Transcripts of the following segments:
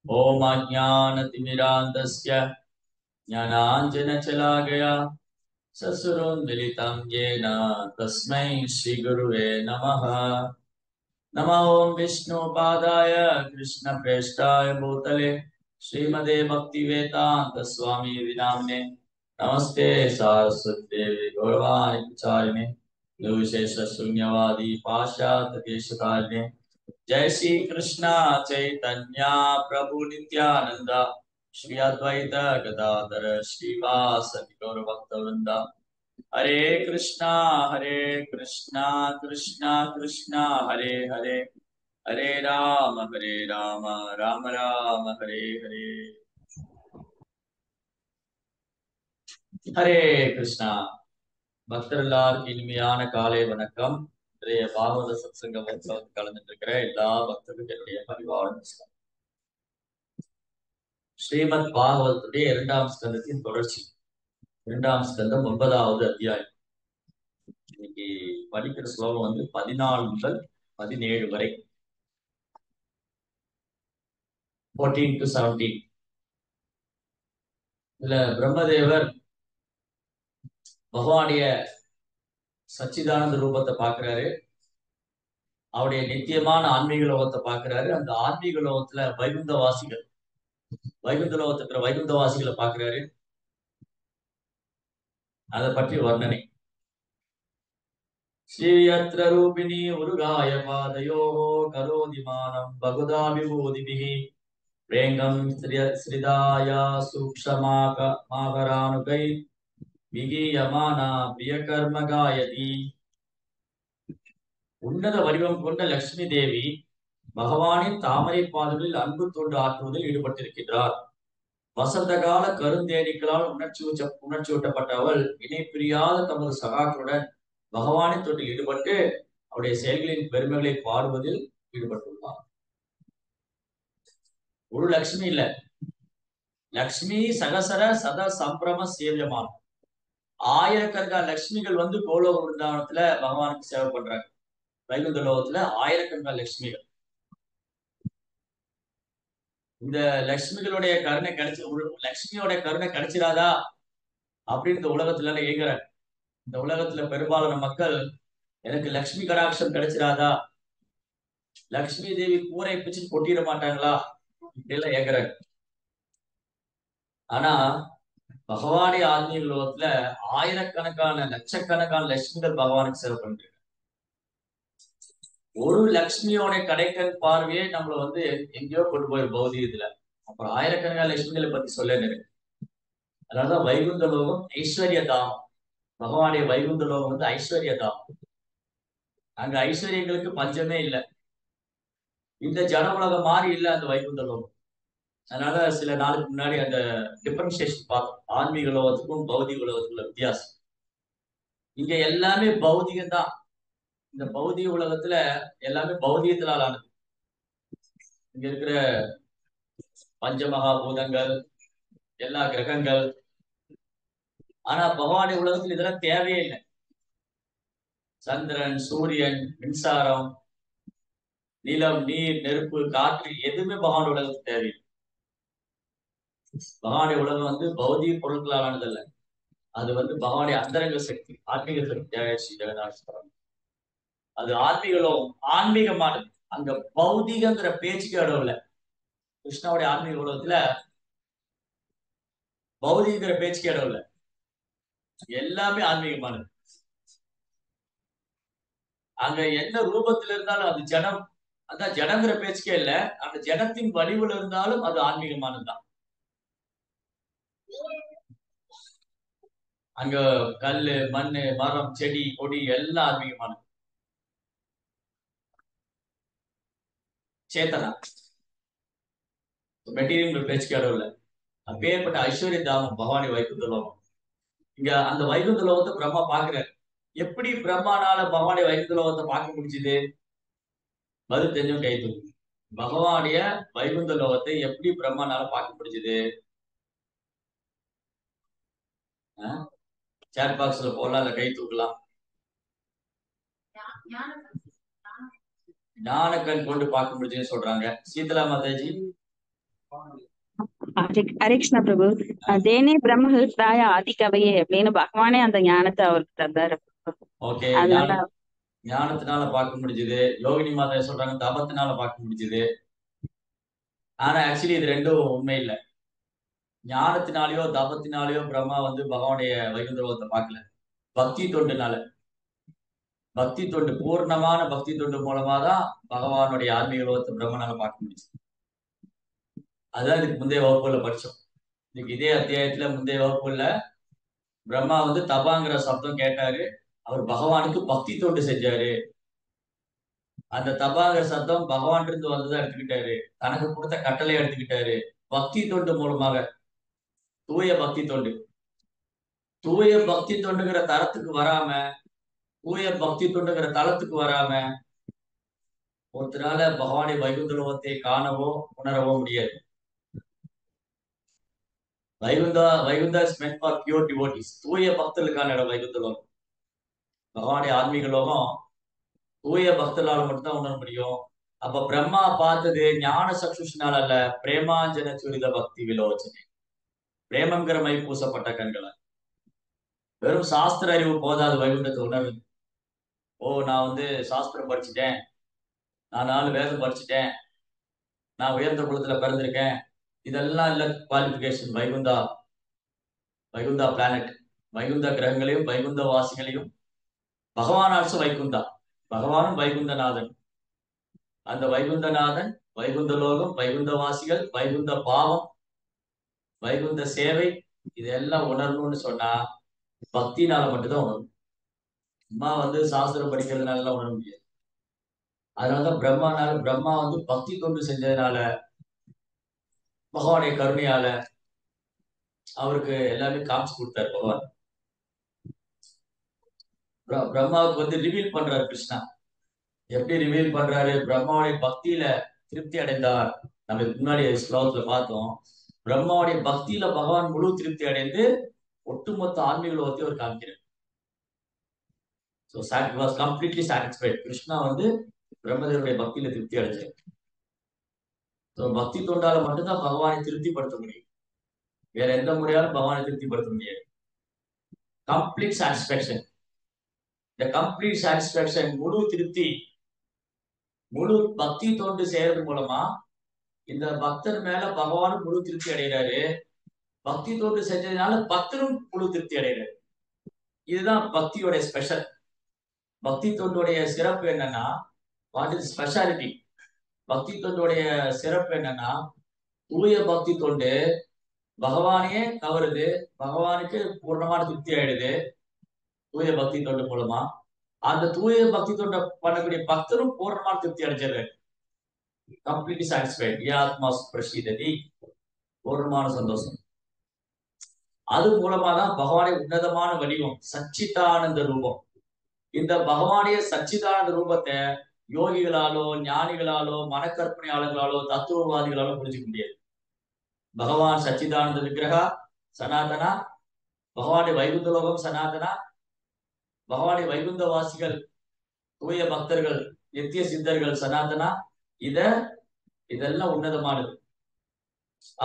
ओम अज्ञानतिमिरान्धस्य ज्ञानाञ्जनशलाकया ससुरोन्मिलितं येन तस्मै श्रीगुरुवे नमः। नमो ओं विष्णुपादाय कृष्णप्रेष्ठाय भूतले श्रीमते भक्तिवेदान्त स्वामी नाम्ने नमस्ते सारस्वती देवी गौरवाणी प्रचारिणे निर्विशेष शून्यवादी पाश्चात्य देशकारिणे जय श्री कृष्णा चैतन्य प्रभु नित्यानंद श्री अद्वैत गदाधर श्रीवासदि गौर भक्तवृंद हरे कृष्णा कृष्णा कृष्णा हरे हरे हरे राम राम राम हरे हरे हरे कृष्णा பக்தர்களுக்கு இனிமையான காலை வணக்கம். இன்றைய பாகவத சத்சங்க கலந்துட்டு இருக்கிற எல்லா பக்தர்களுக்கும் என்னுடைய பரிவான நமஸ்காரம். ஸ்ரீமத் பாகவதத்துடைய இரண்டாம் ஸ்கந்தத்தின் தொடர்ச்சி. இரண்டாம் ஸ்கந்தம் 9வது அத்தியாயம். இன்னைக்கு படிக்கிற ஸ்லோகம் 14 முதல் 17 வரை, 14 to 17. இதுல பிரம்மதேவர் பகவானுடைய சச்சிதானந்த ரூபத்தை பாக்குறாரு, அவருடைய நித்தியமான ஆன்மீக லோகத்தை பாக்குறாரு. அந்த ஆன்மீக லோகத்துல வைகுந்த லோகத்துல வைகுந்தவாசிகளை பாக்குறாரு. அதை பற்றி வர்ணனை. ஸ்ரீயத்ர ரூபிணி உருகாய பாதயோ கரோதிமானம் பகுதா விபூதிபிஹி வேங்கம் ஸ்ரிதாயா சூக்ஷமாகரானுகை விகீயமானா பிரியகர்ம காயதி. உன்னத வடிவம் கொண்ட லட்சுமி தேவி பகவானின் தாமரை பாதங்களில் அன்பு தொண்டு ஆற்றுவதில் ஈடுபட்டிருக்கின்றார். வசந்த கால கருந்தேனீக்களால் உணர்ச்சியூட்டப்பட்ட அவள் இணை பிரியாத தமது சகாக்களுடன் பகவானின் தொண்டில் ஈடுபட்டு அவருடைய செயல்களின் பெருமைகளை பாடுவதில் ஈடுபட்டுள்ளார். ஒரு லட்சுமி இல்ல, லக்ஷ்மி சகசர சத சம்பிரம சேவியமான ஆயிரக்கணக்கான லட்சுமிகள் கோலோக விருந்தாவனத்துல பகவானுக்கு சேவை பண்றாங்க. வைகுந்த லோகத்துல ஆயிரக்கணக்கான லட்சுமிகள். இந்த லட்சுமிகளுடைய கருணை லட்சுமியோட கருணை கிடைச்சிடாதா அப்படின்னு இந்த உலகத்துல ஏங்குறாங்க. இந்த உலகத்துல பெரும்பாலான மக்கள் எனக்கு லட்சுமி கடாட்சம் கிடைச்சிடாதா, லட்சுமி தேவி கூரை பிச்சு கொட்டிட மாட்டாங்களா இப்படியெல்லாம் ஏங்குறாங்க. ஆனா பகவானுடைய ஆன்மீக லோகத்துல ஆயிரக்கணக்கான லட்சக்கணக்கான லட்சுமிகள் பகவானுக்கு சேவை பண்றாங்க. ஒரு லட்சுமியோட கடைக்கண் பார்வையே நம்மள எங்கேயோ கொண்டு போய் பௌதிகத்துல. அப்புறம் ஆயிரக்கணக்கான லட்சுமிகளை பத்தி சொல்ல இருக்கு. அதனாலதான் வைகுந்த லோகம் ஐஸ்வர்ய தாமம். பகவானுடைய வைகுந்த லோகம் ஐஸ்வர்ய தாமம். அங்க ஐஸ்வர்யங்களுக்கு பஞ்சமே இல்லை. இந்த ஜன உலகம் மாறி இல்லை அந்த வைகுந்த லோகம். அதனால சில நாளுக்கு முன்னாடி அந்த டிஃபரன்சியேஷன் பார்த்தோம், ஆன்மீக உலகத்துக்கும் பௌதிக உலகத்துக்குள்ள வித்தியாசம். இங்க எல்லாமே பௌதிகம் தான். இந்த பௌதிக உலகத்துல எல்லாமே பௌதிகத்தினால் ஆனது. இங்க இருக்கிற பஞ்சமகா பூதங்கள், எல்லா கிரகங்கள். ஆனா பகவானுடைய உலகத்துல இதெல்லாம் தேவையே இல்லை. சந்திரன், சூரியன், மின்சாரம், நிலம், நீர், நெருப்பு, காற்று எதுவுமே பகவானுடைய உலகத்துக்கு தேவையில்லை. பகவானுடைய உலகம் பௌதிக பொருட்களால் ஆனதல்ல. அது பகவானுடைய அந்தரங்க சக்தி, ஆன்மீக சக்தி. அது ஆன்மீக லோகம், ஆன்மீகமானது. அங்க பௌதிகங்கிற பேச்சுக்கு இடம் இல்லை. கிருஷ்ணாவுடைய ஆன்மீக உலகத்துல பௌதிகங்கிற பேச்சுக்கு இடம் இல்லை. எல்லாமே ஆன்மீகமானது. அங்க என்ன ரூபத்துல இருந்தாலும் அது ஜனம், அதான் ஜனங்கிற பேச்சுக்கே இல்ல. அந்த ஜனத்தின் வடிவுல இருந்தாலும் அது ஆன்மீகமானதுதான். அங்க கல்லு, மண்ணு, மரம், செடி, கொடி எல்லாம் ஆன்மீகமானது. சேத்தனா மெட்டீரியல் பேச்சுக்கு இடம் இல்லை. அப்பேற்பட்ட ஐஸ்வர்ய தாமம் பகவானி வைகுந்த லோகம். இங்க அந்த வைகுந்த லோகத்தை பிரம்மா பாக்குறாரு. எப்படி பிரம்மானால பகவானுடைய வைகுந்த லோகத்தை பார்க்க முடிச்சுது? பதில் தெரிஞ்சும் கை தூக்கு. பகவானுடைய வைகுந்த லோகத்தை எப்படி பிரம்மானால பார்க்க முடிச்சுது? சேட் பாக்ஸ்ல போடலாம், இல்ல கை தூக்கலாம். ஞான கண் கொண்டு பார்க்க முடிச்சுன்னு சொல்றாங்க. சீதலா மாதாஜி ஹரே கிருஷ்ணா பிரபு. தேனே பிரம்மஹிருதாய ஆதி கவையே அப்படின்னு பகவானே அந்த ஞானத்தை அவருக்கு தந்தாரு. ஓகே, அதனால ஞானத்தினால பார்க்க முடிஞ்சது. யோகினி மாதா சொல்றாங்க தபத்தினால பார்க்க முடிஞ்சது. ஆனா ஆக்சுவலி இது ரெண்டும் உண்மை இல்லை. ஞானத்தினாலேயோ தபத்தினாலேயோ பிரம்மா வந்து பகவானுடைய வைகுந்த லோகத்தை பார்க்கல. பக்தி தொண்டுனால, பக்தி தொண்டு, பூர்ணமான பக்தி தொண்டு மூலமா தான் பகவானுடைய ஆன்மீக லோகத்தை பிரம்மனால பார்க்க முடிச்சு. அதுதான் இதுக்கு முந்தைய வகுப்புல படிச்சோம். இன்னைக்கு இதே அத்தியாயத்துல முந்தைய வகுப்புல பிரம்மா வந்து தபாங்கிற சப்தம் கேட்டாரு. அவர் பகவானுக்கு பக்தி தொண்டு செஞ்சாரு. அந்த தபாங்கிற சப்தம் பகவான் இருந்து வந்ததை எடுத்துக்கிட்டாரு. தனக்கு கொடுத்த கட்டளை எடுத்துக்கிட்டாரு. பக்தி தொண்டு மூலமாக, தூய பக்தி தொண்டு. தூய பக்தி தொண்டுங்கிற தரத்துக்கு வராம, தூய பக்தி தொண்டுங்கிற தளத்துக்கு வராம ஒருத்தரால பகவானை வைகுந்த லோகத்தை காணவோ உணரவோ முடியாது. Vaikuntha is meant for pure devotees. தூய பக்தர்களுக்கான இடம் வைகுந்த லோகம். பகவானுடைய ஆன்மீக லோகம் தூய பக்தர்களால மட்டும்தான் உணர முடியும். அப்ப பிரம்மா பார்த்தது ஞான சக்ஷுஷனால அல்ல, பிரேமாஞ்சன சுரித பக்தி விலோச்சனை. பிரேமங்கிற மை பூசப்பட்ட கண்களை. வெறும் சாஸ்திர அறிவு போதாது வைகுண்டத்தை உணர்வு. ஓ, நான் வந்து சாஸ்திரம் படிச்சுட்டேன், நான் 4 வேதம் படிச்சுட்டேன், நான் உயர்ந்த குலத்துல பிறந்திருக்கேன், இதெல்லாம் இல்ல குவாலிபிகேஷன். வைகுந்தா பிளானட், வைகுந்த கிரகங்களையும் வைகுந்த வாசிகளையும் பகவான் ஆல்சோ வைகுந்தா. பகவானும் வைகுந்தநாதன். அந்த வைகுந்தநாதன், வைகுந்த லோகம், வைகுந்த வாசிகள், வைகுந்த பாவம், வைகுந்த சேவை, இதெல்லாம் உணரணும்னு சொன்னா பக்தினால மட்டும்தான் உணரும். சும்மா வந்து சாஸ்திரம் படிக்கிறதுனால உணர முடியாது. அதனாலதான் பிரம்மா வந்து பக்தி தொண்டு செஞ்சதுனால பகவானுடைய கருணையால அவருக்கு எல்லாமே காமிச்சு கொடுத்தாரு. பகவான் பிரம்மாவுக்கு வந்து ரிவீல் பண்றாரு கிருஷ்ணா. எப்படி ரிவீல் பண்றாரு? பிரம்மாவுடைய பக்தியில திருப்தி அடைந்தார். நம்ம இதுக்கு முன்னாடி ஸ்லோகத்துல பார்த்தோம். பிரம்மாவுடைய பக்தியில பகவான் முழு திருப்தி அடைந்து ஒட்டுமொத்த ஆன்மீக லோகத்தையும் அவர் காமிக்கிறார். Completely satisfied. கிருஷ்ணா வந்து பிரம்மதேவருடைய பக்தியில திருப்தி அடைஞ்சார். பக்தி தொண்டால மட்டும்தான் பகவானை திருப்திப்படுத்த முடியும். வேற எந்த முறையாலும் பகவானை திருப்திப்படுத்த முடியாது. Complete satisfaction. இந்த கம்ப்ளீட் சாட்டிஸ்பேக்ஷன், முழு திருப்தி, முழு பக்தி தொண்டு செய்யறது மூலமா இந்த பக்தர் மேல பகவானும் முழு திருப்தி அடைகிறாரு. பக்தி தொண்டு செஞ்சதுனால பக்தரும் முழு திருப்தி அடைகிறாரு. இதுதான் பக்தியோட ஸ்பெஷல். பக்தி தொண்டுடைய சிறப்பு என்னன்னா, வாட் இஸ் ஸ்பெஷாலிட்டி? பக்தி தொண்டுடைய சிறப்பு என்னன்னா, தூய பக்தி தொண்டு பகவானையே கவருது, பகவானுக்கு பூர்ணமான திருப்தி ஆயிடுது தூய பக்தி தொண்டு மூலமா. அந்த தூய பக்தி தொண்டை பண்ணக்கூடிய பக்தரும் பூர்ணமான திருப்தி அடைஞ்சாரு. Completely satisfied. ஆத்மா பிரசீததி, பூர்ணமான சந்தோஷம். அது மூலமா தான் பகவானுடைய உன்னதமான வடிவம் சச்சிதானந்த ரூபம். இந்த பகவானுடைய சச்சிதானந்த ரூபத்தை யோகிகளாலோ ஞானிகளாலோ மனக்கற்பனையாளர்களாலோ தத்துவவாதிகளாலோ புரிஞ்சுக்க முடியாது. பகவான் சச்சிதானந்த விக்கிரகா சனாதனா, பகவானுடைய வைகுந்த லோகம் சனாதனா, பகவானுடைய வைகுந்த வாசிகள் தூய பக்தர்கள் நித்திய சித்தர்கள் சனாதனா. இதெல்லாம் உன்னதமானது.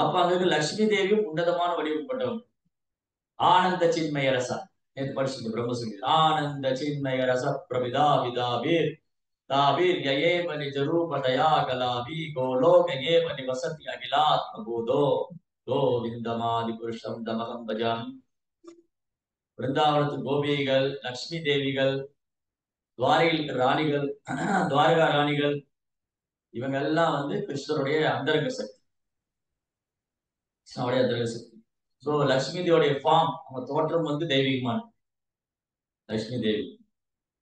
அப்ப அங்க லட்சுமி தேவியும் உன்னதமான வடிவம் கொண்டவங்க. ஆனந்த சின்மய ரசா, நேற்று படிச்சு பிரம்மசுங்கி. ஆனந்த சின்மய ரச பிரபிதா விதாவீர் தாவீர் யஏவ நிஜரூபதயா கலாவி கோலோக ஏவ நிவசதி அகிலாத்ம பூதோ கோவிந்தமாதி புருஷம் தமகம் பஜாமி. பிருந்தாவனத்து கோபிகைகள், லட்சுமி தேவிகள், துவாரகையில் ராணிகள், துவாரகா ராணிகள், இவங்க எல்லாம் வந்து கிருஷ்ணருடைய அந்தரங்க சக்தி. கிருஷ்ணனுடைய அந்தரங்க சக்தி. சோ லட்சுமி தேவியுடைய ஃபார்ம், அவங்க தோற்றம் வந்து தெய்வீகமான லட்சுமி தேவி.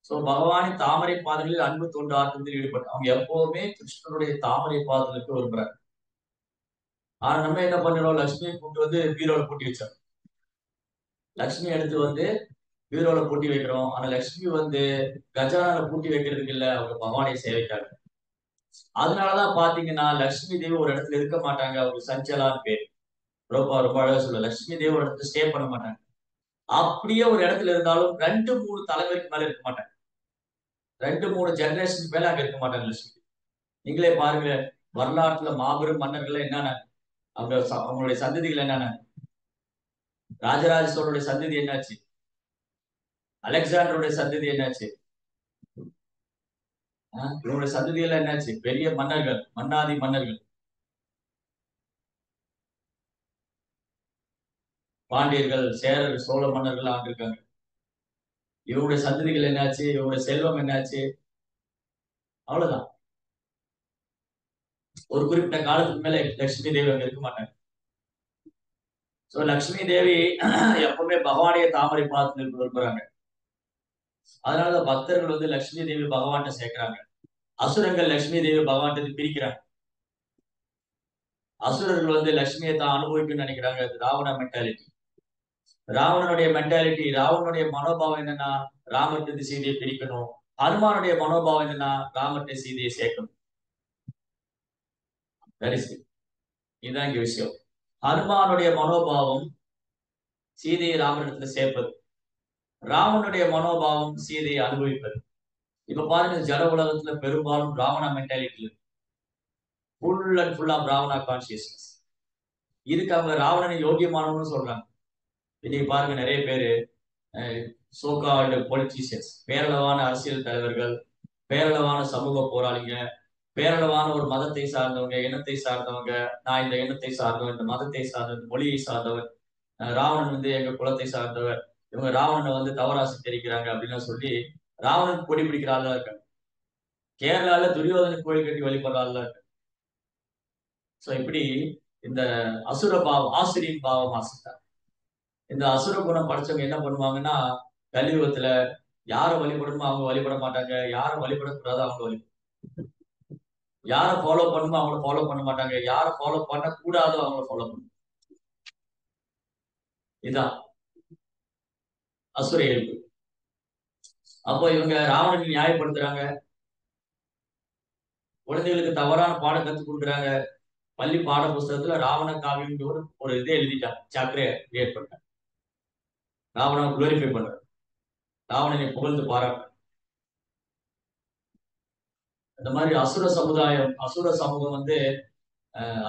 சோ பகவானின் தாமரை பாதங்களில் அன்பு தொண்டு ஆற்றத்தில் ஈடுபட்டு அவங்க எப்பவுமே கிருஷ்ணனுடைய தாமரை பாதங்களுக்கு விரும்புறாங்க. ஆனா நம்ம என்ன பண்றோம்? லட்சுமியை கூட்டு வந்து பீரோல பூட்டி வச்சோம். லட்சுமி எடுத்து வந்து பீரோல பூட்டி வைக்கிறோம். ஆனா லட்சுமி வந்து கஜானால பூட்டி வைக்கிறதுக்கு இல்ல, அவங்க பகவானை சேவைக்காங்க. அதனாலதான் பாத்தீங்கன்னா லட்சுமி தேவி ஒரு இடத்துல இருக்க மாட்டாங்க. அவங்க சஞ்சலான்னு பேர். ரொம்ப ரொம்ப அழகா சொல்ல, லட்சுமி தேவி ஒரு இடத்துல ஸ்டே பண்ண மாட்டாங்க. அப்படியே ஒரு இடத்துல இருந்தாலும் 2-3 தலைமுறைக்கு மேல இருக்க மாட்டாங்க. 2-3 ஜெனரேஷனுக்கு மேல அங்க இருக்க மாட்டாங்க லட்சுமி. நீங்களே பாருங்க, வரலாற்றுல மாபெரும் மன்னர்கள் என்னன்னா அவங்களுடைய சந்ததிகள் என்னென்ன? ராஜராஜ சோழருடைய சந்ததி என்னாச்சு? அலெக்சாண்டருடைய சந்ததி என்னாச்சு? இவருடைய சந்ததிகள் என்னாச்சு? பெரிய மன்னர்கள், மன்னாதி மன்னர்கள், பாண்டியர்கள், சேரர், சோழ மன்னர்கள் ஆண்டிருக்காங்க. இவருடைய சந்ததிகள் என்னாச்சு? இவருடைய செல்வம் என்னாச்சு? அவ்வளவுதான். ஒரு குறிப்பிட்ட காலத்துக்கு மேல லட்சுமி தேவி அங்க இருக்க மாட்டாங்க. சோ லட்சுமி தேவி எப்பவுமே பகவானுடைய தாமரை பாதத்தில் இருக்கிறாங்க. அதனாலதான் பக்தர்கள் வந்து லட்சுமி தேவி பகவான்கிட்ட சேர்க்கிறாங்க. அசுரங்கள் லட்சுமி தேவி பகவான்கிட்ட பிரிக்கிறாங்க. அசுரர்கள் வந்து லட்சுமியை தான் அனுபவிக்கணும்னு நினைக்கிறாங்க. அது ராவண மென்டாலிட்டி. ராவணனுடைய மென்டாலிட்டி, ராவணனுடைய மனோபாவம் என்னன்னா ராமர்கிட்ட சீதையை பிரிக்கணும். ஹனுமானுடைய மனோபாவம் என்னன்னா ராமர்கிட்ட சீதையை சேர்க்கணும். இதுதான் இங்க விஷயம். ஹனுமானுடைய மனோபாவம் சீதையை ராமனிடத்துல சேர்ப்பது, ராவனுடைய மனோபாவம் சீதையை அனுபவிப்பது. இப்ப பாருங்க, ஜட உலகத்துல பெரும்பாலும் Ravana mentality, full and full of Ravana consciousness. இதுக்கு அவங்க ராவணனை யோகியமானவன்னு சொல்றாங்க. இன்னைக்கு பாருங்க, நிறைய பேரு சோகால்டு பொலிட்டீஷியன்ஸ், பேரளவான அரசியல் தலைவர்கள், பேரளவான சமூக போராளிங்க, பேரளவான ஒரு மதத்தை சார்ந்தவங்க, இனத்தை சார்ந்தவங்க, நான் இந்த இனத்தை சார்ந்தவன், இந்த மதத்தை சார்ந்தவன், மொழியை சார்ந்தவன், ராவணன் வந்து எங்க குலத்தை சார்ந்தவர், இவங்க ராவணனை வந்து தவறா சித்தரிக்கிறாங்க அப்படின்னு சொல்லி ராவணன் கொடி பிடிக்கிற ஆள்லாம் இருக்காங்க. கேரளால துரியோதன கோயில் கட்டி வழிபடுற ஆள்லாம் இருக்காங்க. சோ இப்படி இந்த அசுர பாவம், ஆசிரியன் பாவம் ஆசித்தார். இந்த அசுர குணம் படிச்சவங்க என்ன பண்ணுவாங்கன்னா, கலியுகத்துல யாரை வழிபடணுமோ அவங்க வழிபட மாட்டாங்க, யாரை வழிபடக்கூடாதோ அவங்க வழிபட, யாரை ஃபாலோ பண்ணுமோ அவங்கள ஃபாலோ பண்ண மாட்டாங்க, யாரை ஃபாலோ பண்ண கூடாதோ அவங்கள ஃபாலோ பண்ணும். இதுதான் அசுர இயல்பு. அப்போ இவங்க ராவணனை நியாயப்படுத்துறாங்க, குழந்தைகளுக்கு தவறான பாடம் கற்றுக் கொடுக்குறாங்க. பள்ளி பாட புஸ்தகத்துல ராவண காவியம் ஒரு இதை எழுதிட்டாங்க, சாப்டரே கிரியேட் பண்ணாங்க. ராவணனை குளோரிஃபை பண்ற, ராவணனை புகழ்ந்து பாராட்டு. இந்த மாதிரி அசுர சமுதாயம், அசுர சமூகம் வந்து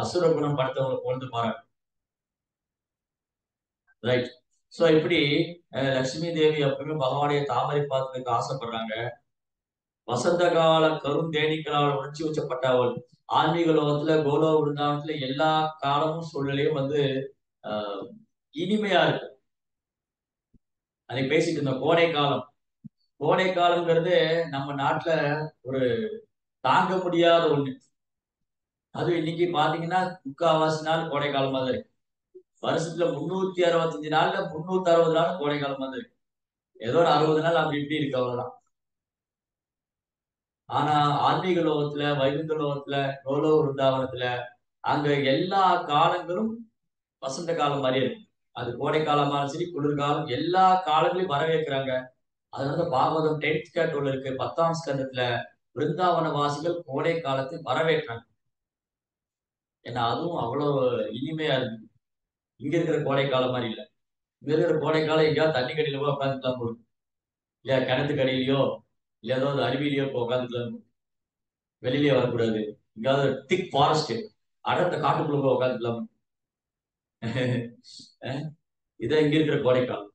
அசுர குணம் படுத்தவங்களை புகழ்ந்து பாராட்டு. ரைட். சோ இப்படி லட்சுமி தேவி எப்பவுமே பகவானுடைய தாமரை பாதத்துக்கு ஆசைப்படுறாங்க. வசந்த கால கருந்தேனீக்களால் உணர்ச்சி உச்சப்பட்டவள். ஆன்மீக லோகத்துல கோலோ விருந்தாவனத்துல எல்லா காலமும் சூழ்நிலையும் வந்து ஆஹ் இனிமையா இருக்கு. அதை பேசிட்டு இருந்தோம். கோடை காலம், கோடை காலம்ங்கிறது நம்ம நாட்டுல ஒரு தாங்க முடியாத ஒண்ணு. அது இன்னைக்கு பாத்தீங்கன்னா 3/4 நாள் கோடை காலமா தான் இருக்கு. வருஷத்துல 365 நாள்ல 360 நாள் கோடை காலமா தான் இருக்கு. ஏதோ ஒரு 60 நாள் அப்படி இப்படி இருக்கு, அவ்வளவுதான். ஆனா ஆன்மீக லோகத்துல, வைகுந்த லோகத்துல, கோலோ விருந்தாவனத்துல அங்க எல்லா காலங்களும் வசந்த காலம் மாதிரி இருக்கு. அது கோடை காலமாலும் சரி, குளிர்காலம், எல்லா காலங்களையும் வரவேற்கிறாங்க. அதனால பாகவதம் 10th canto இருக்கு, 10ஆம் ஸ்கந்தத்துல விருந்தாவன வாசிகள் கோடை காலத்தை வரவேற்றாங்க. ஏன்னா அதுவும் அவ்வளவு இனிமையா இருக்கு. இங்க இருக்கிற கோடை காலம் மாதிரி இல்ல. இங்க இருக்கிற கோடை காலம் எங்கேயாவது தண்ணி கடியில போய் உட்காந்துக்கலாம் போகும், இல்ல கிணத்து கடியிலயோ இல்ல ஏதாவது அருவியிலயோ போய் உட்காந்துக்கலாம், வெளியிலேயே வரக்கூடாது. எங்கேயாவது திக் ஃபாரஸ்ட், அடர்ந்த காட்டுக்குள்ள போய் உட்காந்துக்கலாம். இதான் இங்க இருக்கிற கோடை காலம்.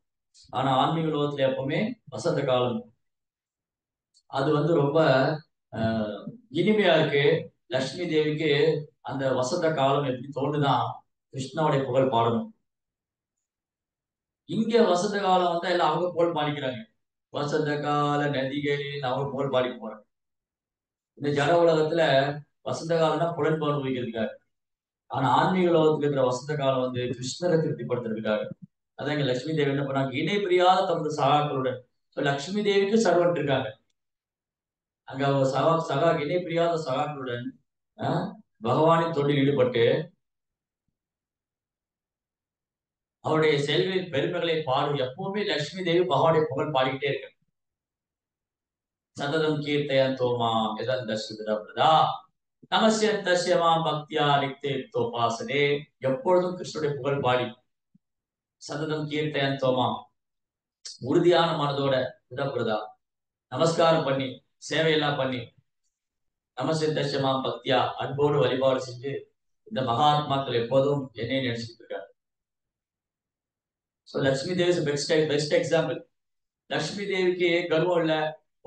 ஆனா ஆன்மீக உலகத்துல எப்பவுமே வசந்த காலம், அது வந்து ரொம்ப இனிமையா இருக்கு. லட்சுமி தேவிக்கு அந்த வசந்த காலம் எப்படி தோணுதான் கிருஷ்ணாவுடைய புகழ் பாடணும். இங்க வசந்த காலம் வந்தா எல்லாம் அவங்க புகழ் பாடிக்கிறாங்க. வசந்த கால நதிகளில் அவங்க புகழ் பாடி போறாங்க. இந்த ஜட உலகத்துல வசந்த காலம்னா புலன்பு அனுபவிக்கிறதுக்காக. ஆனா ஆன்மீக உலகத்துல இருக்கிற வசந்த காலம் வந்து கிருஷ்ணரை திருப்திப்படுத்துறதுக்காக. அதான் இங்க லட்சுமி தேவி என்ன பண்ணாங்க, இணை பிரியாத தமது சகாக்களுடன். லட்சுமி தேவிக்கு சர்வன்ட் இருக்காங்க. அங்க அவர் சகா இணை பிரியாத சகாக்களுடன் பகவானின் தொண்டில் ஈடுபட்டு அவருடைய செயல்களின் பெருமைகளை பாடும். எப்பவுமே லட்சுமி தேவி பகவானுடைய புகழ் பாடிக்கிட்டே இருக்க. சததம் கீர்த்தயன் தோமா எதன் தர்ஷிதா நமசியன் தஸ்யமா பக்தியா நிக்தே தோபாசனே. எப்பொழுதும் கிருஷ்ணனுடைய புகழ் பாடி சததம் கீர்த்தயன் தோமா, உறுதியான மனதோட விதப்படுதா நமஸ்காரம் பண்ணி சேவையெல்லாம் பண்ணி நமசியன் தஸ்யமா பக்தியா அன்போடு வழிபாடு செஞ்சு இந்த மகாத்மாக்கள் எப்போதும் என்னை நினைச்சிட்டு இருக்காங்க. So Lakshmi Devi best example. Lakshmi தேவிக்கு கர்வம் இல்ல.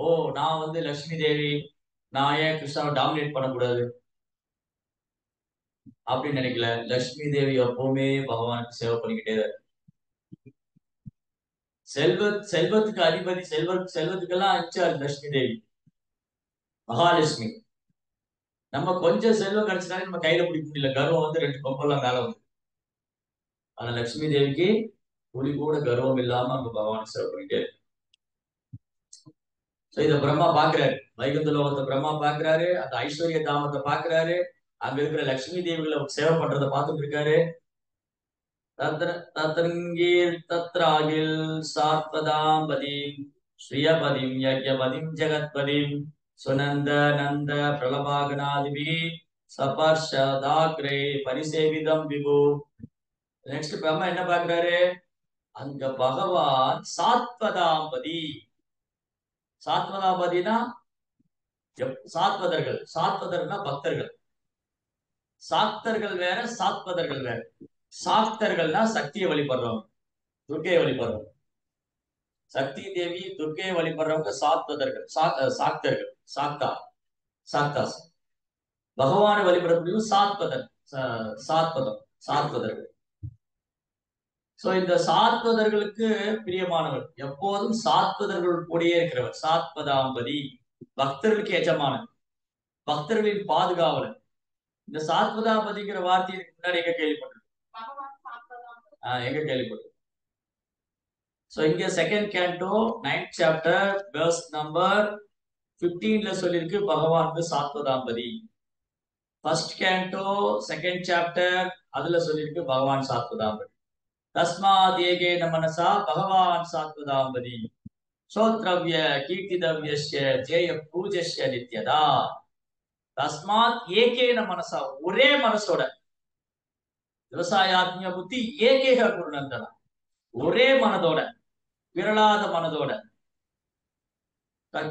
ஓ, நான் வந்து லட்சுமி தேவி, நான் ஏன் கிருஷ்ணாவை டாமினேட் பண்ணக்கூடாது அப்படின்னு நினைக்கல. லட்சுமி தேவி எப்பவுமே பகவானுக்கு சேவை பண்ணிக்கிட்டே தான். செல்வத்துக்கு அதிபதி, செல்வத்துக்கெல்லாம் இன்சார்ஜ் லட்சுமி தேவி, மகாலட்சுமி. நம்ம கொஞ்சம் செல்வம் கிடைச்சினாலே நம்ம கையில பிடிக்க முடியல, கர்வம் வந்து 2 கொம்பெல்லாம் மேல வந்து. ஆனா லட்சுமி தேவிக்கு துளி கூட கர்வம் இல்லாம அங்க பகவானுக்கு சேவை பண்ணிட்டே. இத பிரம்மா பாக்குறாரு, வைகுந்த லோகத்தை பிரம்மா பாக்குறாரு, அந்த ஐஸ்வர்ய தாமத்தை பாக்குறாரு, அங்க இருக்கிற லட்சுமி தேவிகளை சேவை பண்றதை பார்த்துட்டு இருக்காரு. தத்ரங்கீர் தத்ராகில் சாத்வதாம்பதிம் ஸ்ரீயபதிம் யஜ்யபதிம் ஜெகத்பதிம் சுனந்த நந்த பிரலபாகனாதிபி சபர்ஷதாக்ரே பரிசேவிதம் விபு. நெக்ஸ்ட் பிரம்மா என்ன பாக்குறாரு, அங்க பகவான் சாத்வதாம்பதி. சாத்வதாம்பதினா சாத்வதர்கள்னா பக்தர்கள். சாக்தர்கள் வேற, சாத்வதர்கள் வேற. சாக்தர்கள்னா சக்தியை வழிபடுறவங்க, துர்க்கையை வழிபடுறவங்க. சக்தி தேவி துர்க்கையை வழிபடுறவங்க சாத்வதர்கள், சாக்தர்கள், சாக்தாஸ். பகவானை வழிபடக்கூடிய சாத்வதர்கள். சோ இந்த சாத்வதர்களுக்கு பிரியமானவர், எப்போதும் சாத்வதர்கள் கூடயே இருக்கிறவர், சாத்வதாம்பதி. பக்தர்களுக்கு எஜமானன், பக்தர்களின் பாதுகாவலன். இந்த சாத்வதாபதிங்கிற வார்த்தைக்கு முன்னாடி எங்க கேள்விப்பட்டிருக்கோம்? எங்க கேள்விப்பட்டிருக்கோம்? சோ இங்க second canto 9th chapter verse number 15ல சொல்லிருக்கு பகவான் சாத்வதாம்பதி. ஃபர்ஸ்ட் கேண்டோ செகண்ட் சாப்டர் அதுல சொல்லிருக்கு பகவான் சாத்வதாம்பதி. தஸ்மாத் ஏகேன மனசா பகவான் சாத்வதாம்பதி ஸ்ரோத்ரவ்ய கீர்த்திதவ்யஸ்ய ஜேய பூஜஸ்ய நித்யதா. தஸ்மாத் ஏகேன மனசா, ஒரே மனசோட. விவசாயாத்மிய புத்தி ஏகேக குருநந்தனா, ஒரே மனதோட, விரலாத மனதோட.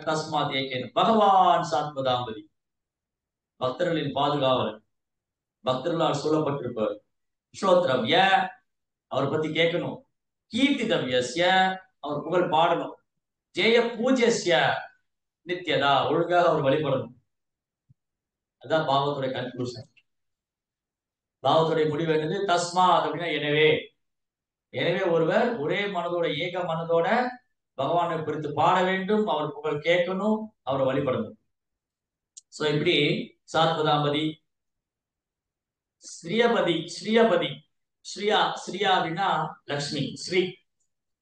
தஸ்மாத் ஏகேன பகவான் சாத்வதாம்பதி, பக்தர்களின் பாதுகாவலன், பக்தர்களால் சூழப்பட்டிருப்பவர். ஸ்ரோத்ரவ்ய, அவர் பத்தி கேட்கணும். கீர்த்திதவ்யஸ்ய, அவர் புகழ் பாடணும். ஜெய பூஜ்யஸ்ய நித்யதா, ஒழுங்காக அவர் வழிபடணும். அதான் பாவத்துடைய கன்க்ளூஷன். பாவத்துடைய முடிவு என்னது? தஸ்மாத் அப்படின்னா எனவே. எனவே ஒருவர் ஒரே மனதோட, ஏக மனதோட பகவானை குறித்து பாட வேண்டும், அவர் புகழ் கேட்கணும், அவரை வழிபடணும். சோ இப்படி சாத்வதாம்பதி. ஸ்ரீயபதி, ஸ்ரீயா அப்படின்னா லக்ஷ்மி,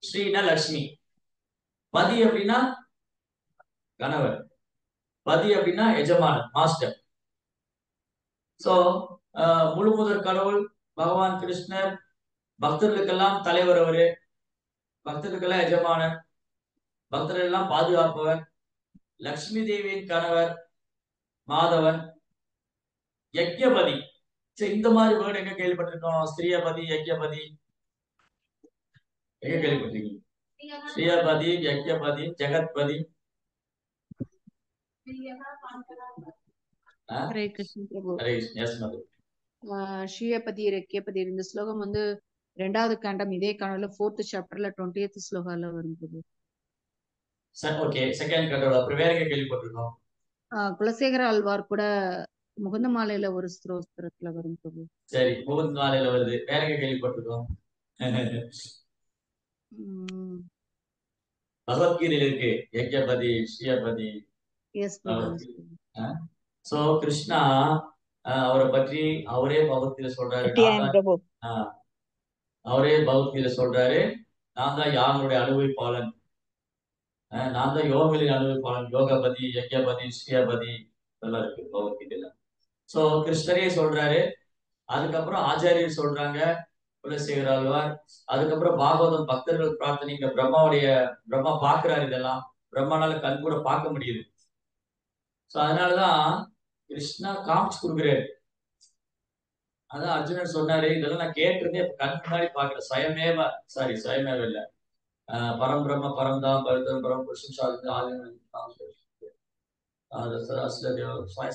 ஸ்ரீனா லக்ஷ்மி. பதி அப்படின்னா கணவர், பதி அப்படின்னா எஜமானன், மாஸ்டர். சோ முழு முதற் கடவுள் பகவான் கிருஷ்ணர், பக்தர்களுக்கெல்லாம் தலைவர் அவரு, பக்தர்களுக்கெல்லாம் எஜமானன், பக்தர்கள் எல்லாம் பாதுகாப்பவர். லக்ஷ்மி தேவியின் கணவர் மாதவன். யக்ஞபதி, இந்த மாதிரி வேர்டு எங்க கேள்விப்பட்டிருக்கோம்? ஸ்ரீயபதி, யக்ஞபதி எங்க கேள்விப்பட்டிருக்கீங்க? ஸ்ரீயபதி, யக்ஞபதி, ஜெகத்பதி. ஹரே கிருஷ்ண பிரபு. ஸ்ரீயபதி ரெக்கியபதி இந்த ஸ்லோகம் வந்து 2வது காண்டம் இதே காணொல 4th சாப்டர்ல 20th ஸ்லோகால வரும் பிரபு. ஓகே, செகண்ட் காண்டோல அப்புறம் வேற எங்க கேள்விப்பட்டிருக்கோம்? குலசேகர ஆழ்வார் கூட முகுந்த மாலையில ஒரு ஸ்தோத்திரத்துல வரும் பிரபு. சரி, முகுந்த மாலையில வருது. வேற எங்க கேள்விப்பட்டிருக்கோம்? பகவத்கீதையில இருக்கு யக்ஞபதி, ஸ்ரீயபதி. எஸ் பிரபு. சோ கிருஷ்ணா அவரை பற்றி அவரே பகவத்கீதை சொல்றாரு. அவரே பகவத்கீதை சொல்றாரு, நான் தான் யாருடைய அனுபவிப்பாளன், நான் தான் யோகங்களின் அனுபவிப்பாளன். யோகபதி, யக்ஞபதி, ஸ்ரீயபதி இதெல்லாம் இருக்கு பகவத்கீதையில. சோ கிருஷ்ணரே சொல்றாரு. அதுக்கப்புறம் ஆச்சாரியர் சொல்றாங்க, குலசேகர ஆழ்வார். அதுக்கப்புறம் பாகவதம் பக்தர்கள் பிரார்த்தனைங்க பிரம்மா பாக்குறாரு. இதெல்லாம் பிரம்மானால கண் கூட பார்க்க முடியுது. சோ அதனாலதான் கிருஷ்ணா காமிச்சு கொடுக்குறாரு. அதான் அர்ஜுனன் சொன்னாரு, இதெல்லாம் நான் கேட்டிருந்தேன், கண் முன்னாடி பாக்குறேன். சுயமேவ இல்ல, பரம் பிரம்ம பரம்தாம் பரதம் பரம் புருஷன்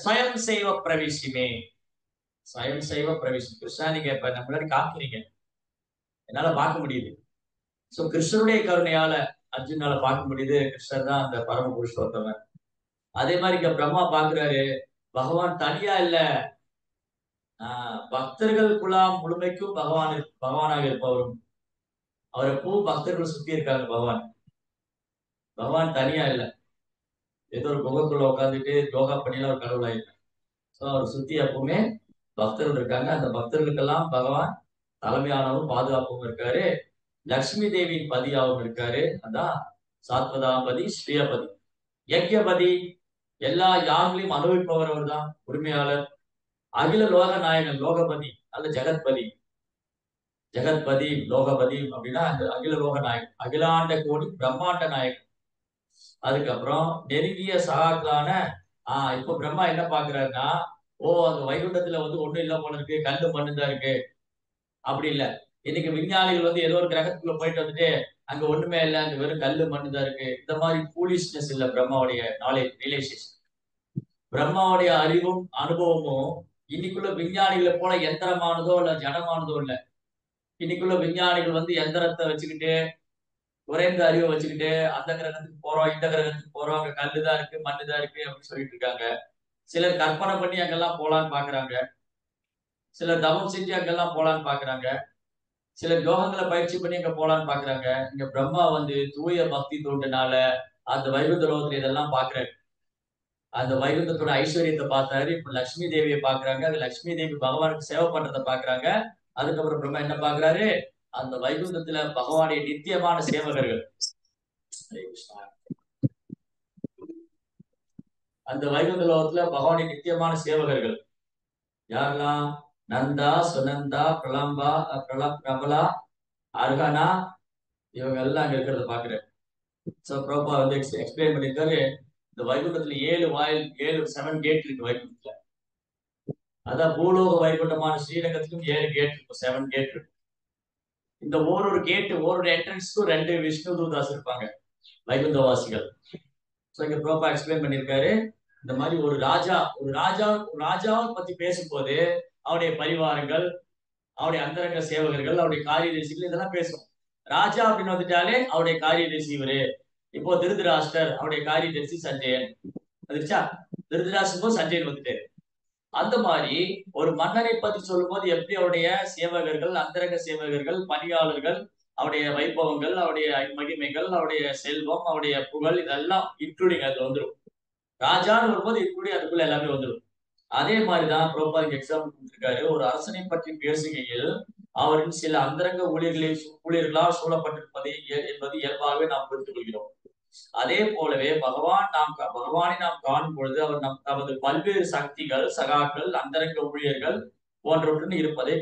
ஸ்வயம் சேவ பிரவேசிமே. ஸ்வயம் சைவ பிரவேசம். கிருஷ்ணா நீங்க இப்ப நம்ம முன்னாடி காமிக்கிறீங்க, என்னால பார்க்க முடியுது. சோ கிருஷ்ணனுடைய கருணையால அர்ஜுனால பார்க்க முடியுது, கிருஷ்ணர் தான் அந்த பரம புருஷோத்தமன். அதே மாதிரி இங்க பிரம்மா பாக்குறாரு, பகவான் தனியா இல்ல, பக்தர்கள் குலாம் முழுமைக்கும் பகவானாக இருப்பவரும். அவர் எப்பவும் பக்தர்கள் சுத்தி இருக்காங்க. பகவான் தனியா இல்ல, ஏதோ ஒரு குகத்துள்ள உட்காந்துட்டு யோகா பண்ணிலாம் ஒரு கடவுளாயிருக்காங்க. சோ அவர் சுத்தி எப்பவுமே பக்தர்கள் இருக்காங்க. அந்த பக்தர்களுக்கெல்லாம் பகவான் தலைமையானவும் பாதுகாப்பும் இருக்காரு. லக்ஷ்மி தேவியின் பதியாகவும் இருக்காரு. அதான் சாத்வதாபதி ஸ்ரீயபதி யக்யபதி. எல்லா யாகங்களையும் அனுபவிப்பவர் அவர் தான், உரிமையாளர். அகில லோக நாயகன் லோகபதி அல்ல ஜெகத்பதி. ஜெகத்பதி லோகபதி அப்படின்னா அந்த அகில லோக நாயகன், அகிலாண்ட கோடி பிரம்மாண்ட நாயகன். அதுக்கப்புறம் நெருங்கிய சகாக்களான இப்ப பிரம்மா என்ன பாக்குறாருன்னா, அந்த வைகுண்டத்துல ஒண்ணும் இல்ல போல இருக்கு, கல்லு மண்ணு தான் இருக்கு. அப்படி இல்ல. இன்னைக்கு விஞ்ஞானிகள் ஏதோ ஒரு கிரகத்துக்குள்ள போயிட்டு வந்துட்டு அங்க ஒண்ணுமே இல்ல, அங்க வெறும் கல்லு மண்ணு தான் இருக்கு. இந்த மாதிரி ஃபூலிஷ்னஸ் இல்ல பிரம்மாவுடைய நாலேஜ் ரியலைசேஷன். பிரம்மாவுடைய அறிவும் அனுபவமும் இன்னைக்குள்ள விஞ்ஞானிகளை போல எந்திரமானதோ இல்ல ஜடமானதோ இல்ல. இன்னைக்குள்ள விஞ்ஞானிகள் எந்திரத்தை வச்சுக்கிட்டு, குறைந்த அறிவை வச்சுக்கிட்டு அந்த கிரகத்துக்கு போறோம், இந்த கிரகத்துக்கு போறோம், அங்க கல்லுதான் இருக்கு மண்ணுதான் இருக்கு அப்படின்னு சொல்லிட்டு இருக்காங்க. சிலர் கற்பனை பண்ணி அங்கெல்லாம் போலான்னு பாக்குறாங்க. சிலர் தவம் செஞ்சு அங்கெல்லாம் போலான்னு பாக்குறாங்க. சிலர் யோகங்களை பயிற்சி பண்ணி அங்க போலான்னு பாக்குறாங்க. இங்க பிரம்மா தூய பக்தி தோன்றனால அந்த வைகுந்த லோகத்துல இதெல்லாம் பாக்குறாரு. அந்த வைகுந்தத்தோட ஐஸ்வர்யத்தை பார்த்தாரு. இப்ப லட்சுமி தேவியை பாக்குறாங்க. அந்த லட்சுமி தேவி பகவானுக்கு சேவை பண்றதை பாக்குறாங்க. அதுக்கப்புறம் பிரம்மா என்ன பாக்குறாரு, அந்த வைகுந்தத்துல பகவானுடைய நித்தியமான சேவகர்கள். அந்த வைகுந்த லோகத்துல பகவானுடைய நித்தியமான சேவகர்கள் யாரெல்லாம்? நந்தா, சுனந்தா, பிரபலா, அர்ஹனா, இவங்க எல்லாம் அங்க இருக்கிறத பாக்குறேன். சோ பிரபா எக்ஸ்பிளைன் பண்ணிருக்காரு. இந்த வைகுண்டத்துல 7 வாயில், 7 கேட் இருக்கு வைகுண்டத்துல. அதான் பூலோக வைகுண்டமான ஸ்ரீரங்கத்துக்கும் 7 கேட் இருக்கும், 7 கேட் இருக்கு. இந்த ஒரு கேட்டு, ஒரு என்ட்ரன்ஸ்க்கும் 2 விஷ்ணு தூதாஸ் இருப்பாங்க, வைகுந்தவாசிகள். சோ இங்க பிரபா எக்ஸ்பிளைன் பண்ணிருக்காரு. இந்த மாதிரி ஒரு ராஜாவை பத்தி பேசும்போது அவருடைய பரிவாரங்கள், அவருடைய அந்தரங்க சேவகர்கள், அவருடைய காரியதரிசிகள் இதெல்லாம் பேசுவோம். ராஜா அப்படின்னு வந்துட்டாலே அவருடைய காரியதரிசி இவரு. இப்போ திருதராஷ்டர், அவருடைய காரியதரிசி சஞ்சயன். வந்துருச்சா? திருதராஷ்டரும் சஞ்சயன் வந்துட்டாரு. அந்த மாதிரி ஒரு மன்னனை பத்தி சொல்லும் போது எப்படி அவருடைய சேவகர்கள், அந்தரங்க சேவகர்கள், பணியாளர்கள், அவருடைய வைபவங்கள், அவருடைய மகிமைகள், அவருடைய செல்வம், அவருடைய புகழ், இதெல்லாம் இன்க்ளூடிங் அதுல வந்துடும். ராஜான்னு வரும்போது இன்க்ளூடிங் அதுக்குள்ள எல்லாமே வந்துடும். அதே மாதிரிதான் புரோபாதிக் எக்ஸாம்பிள் கொடுத்திருக்காரு. ஒரு அரசனை பற்றி பேசுகையில் அவரின் சில அந்தரங்க ஊழியர்களால் சூழப்பட்டிருப்பது என்பது இயல்பாகவே நாம் புரிந்து கொள்கிறோம். அதே போலவே பகவானை நாம் காணும் பொழுது அவர் தமது பல்வேறு சக்திகள், சகாக்கள், அந்தரங்க ஊழியர்கள் போன்றவற்றுடன் இருப்பதை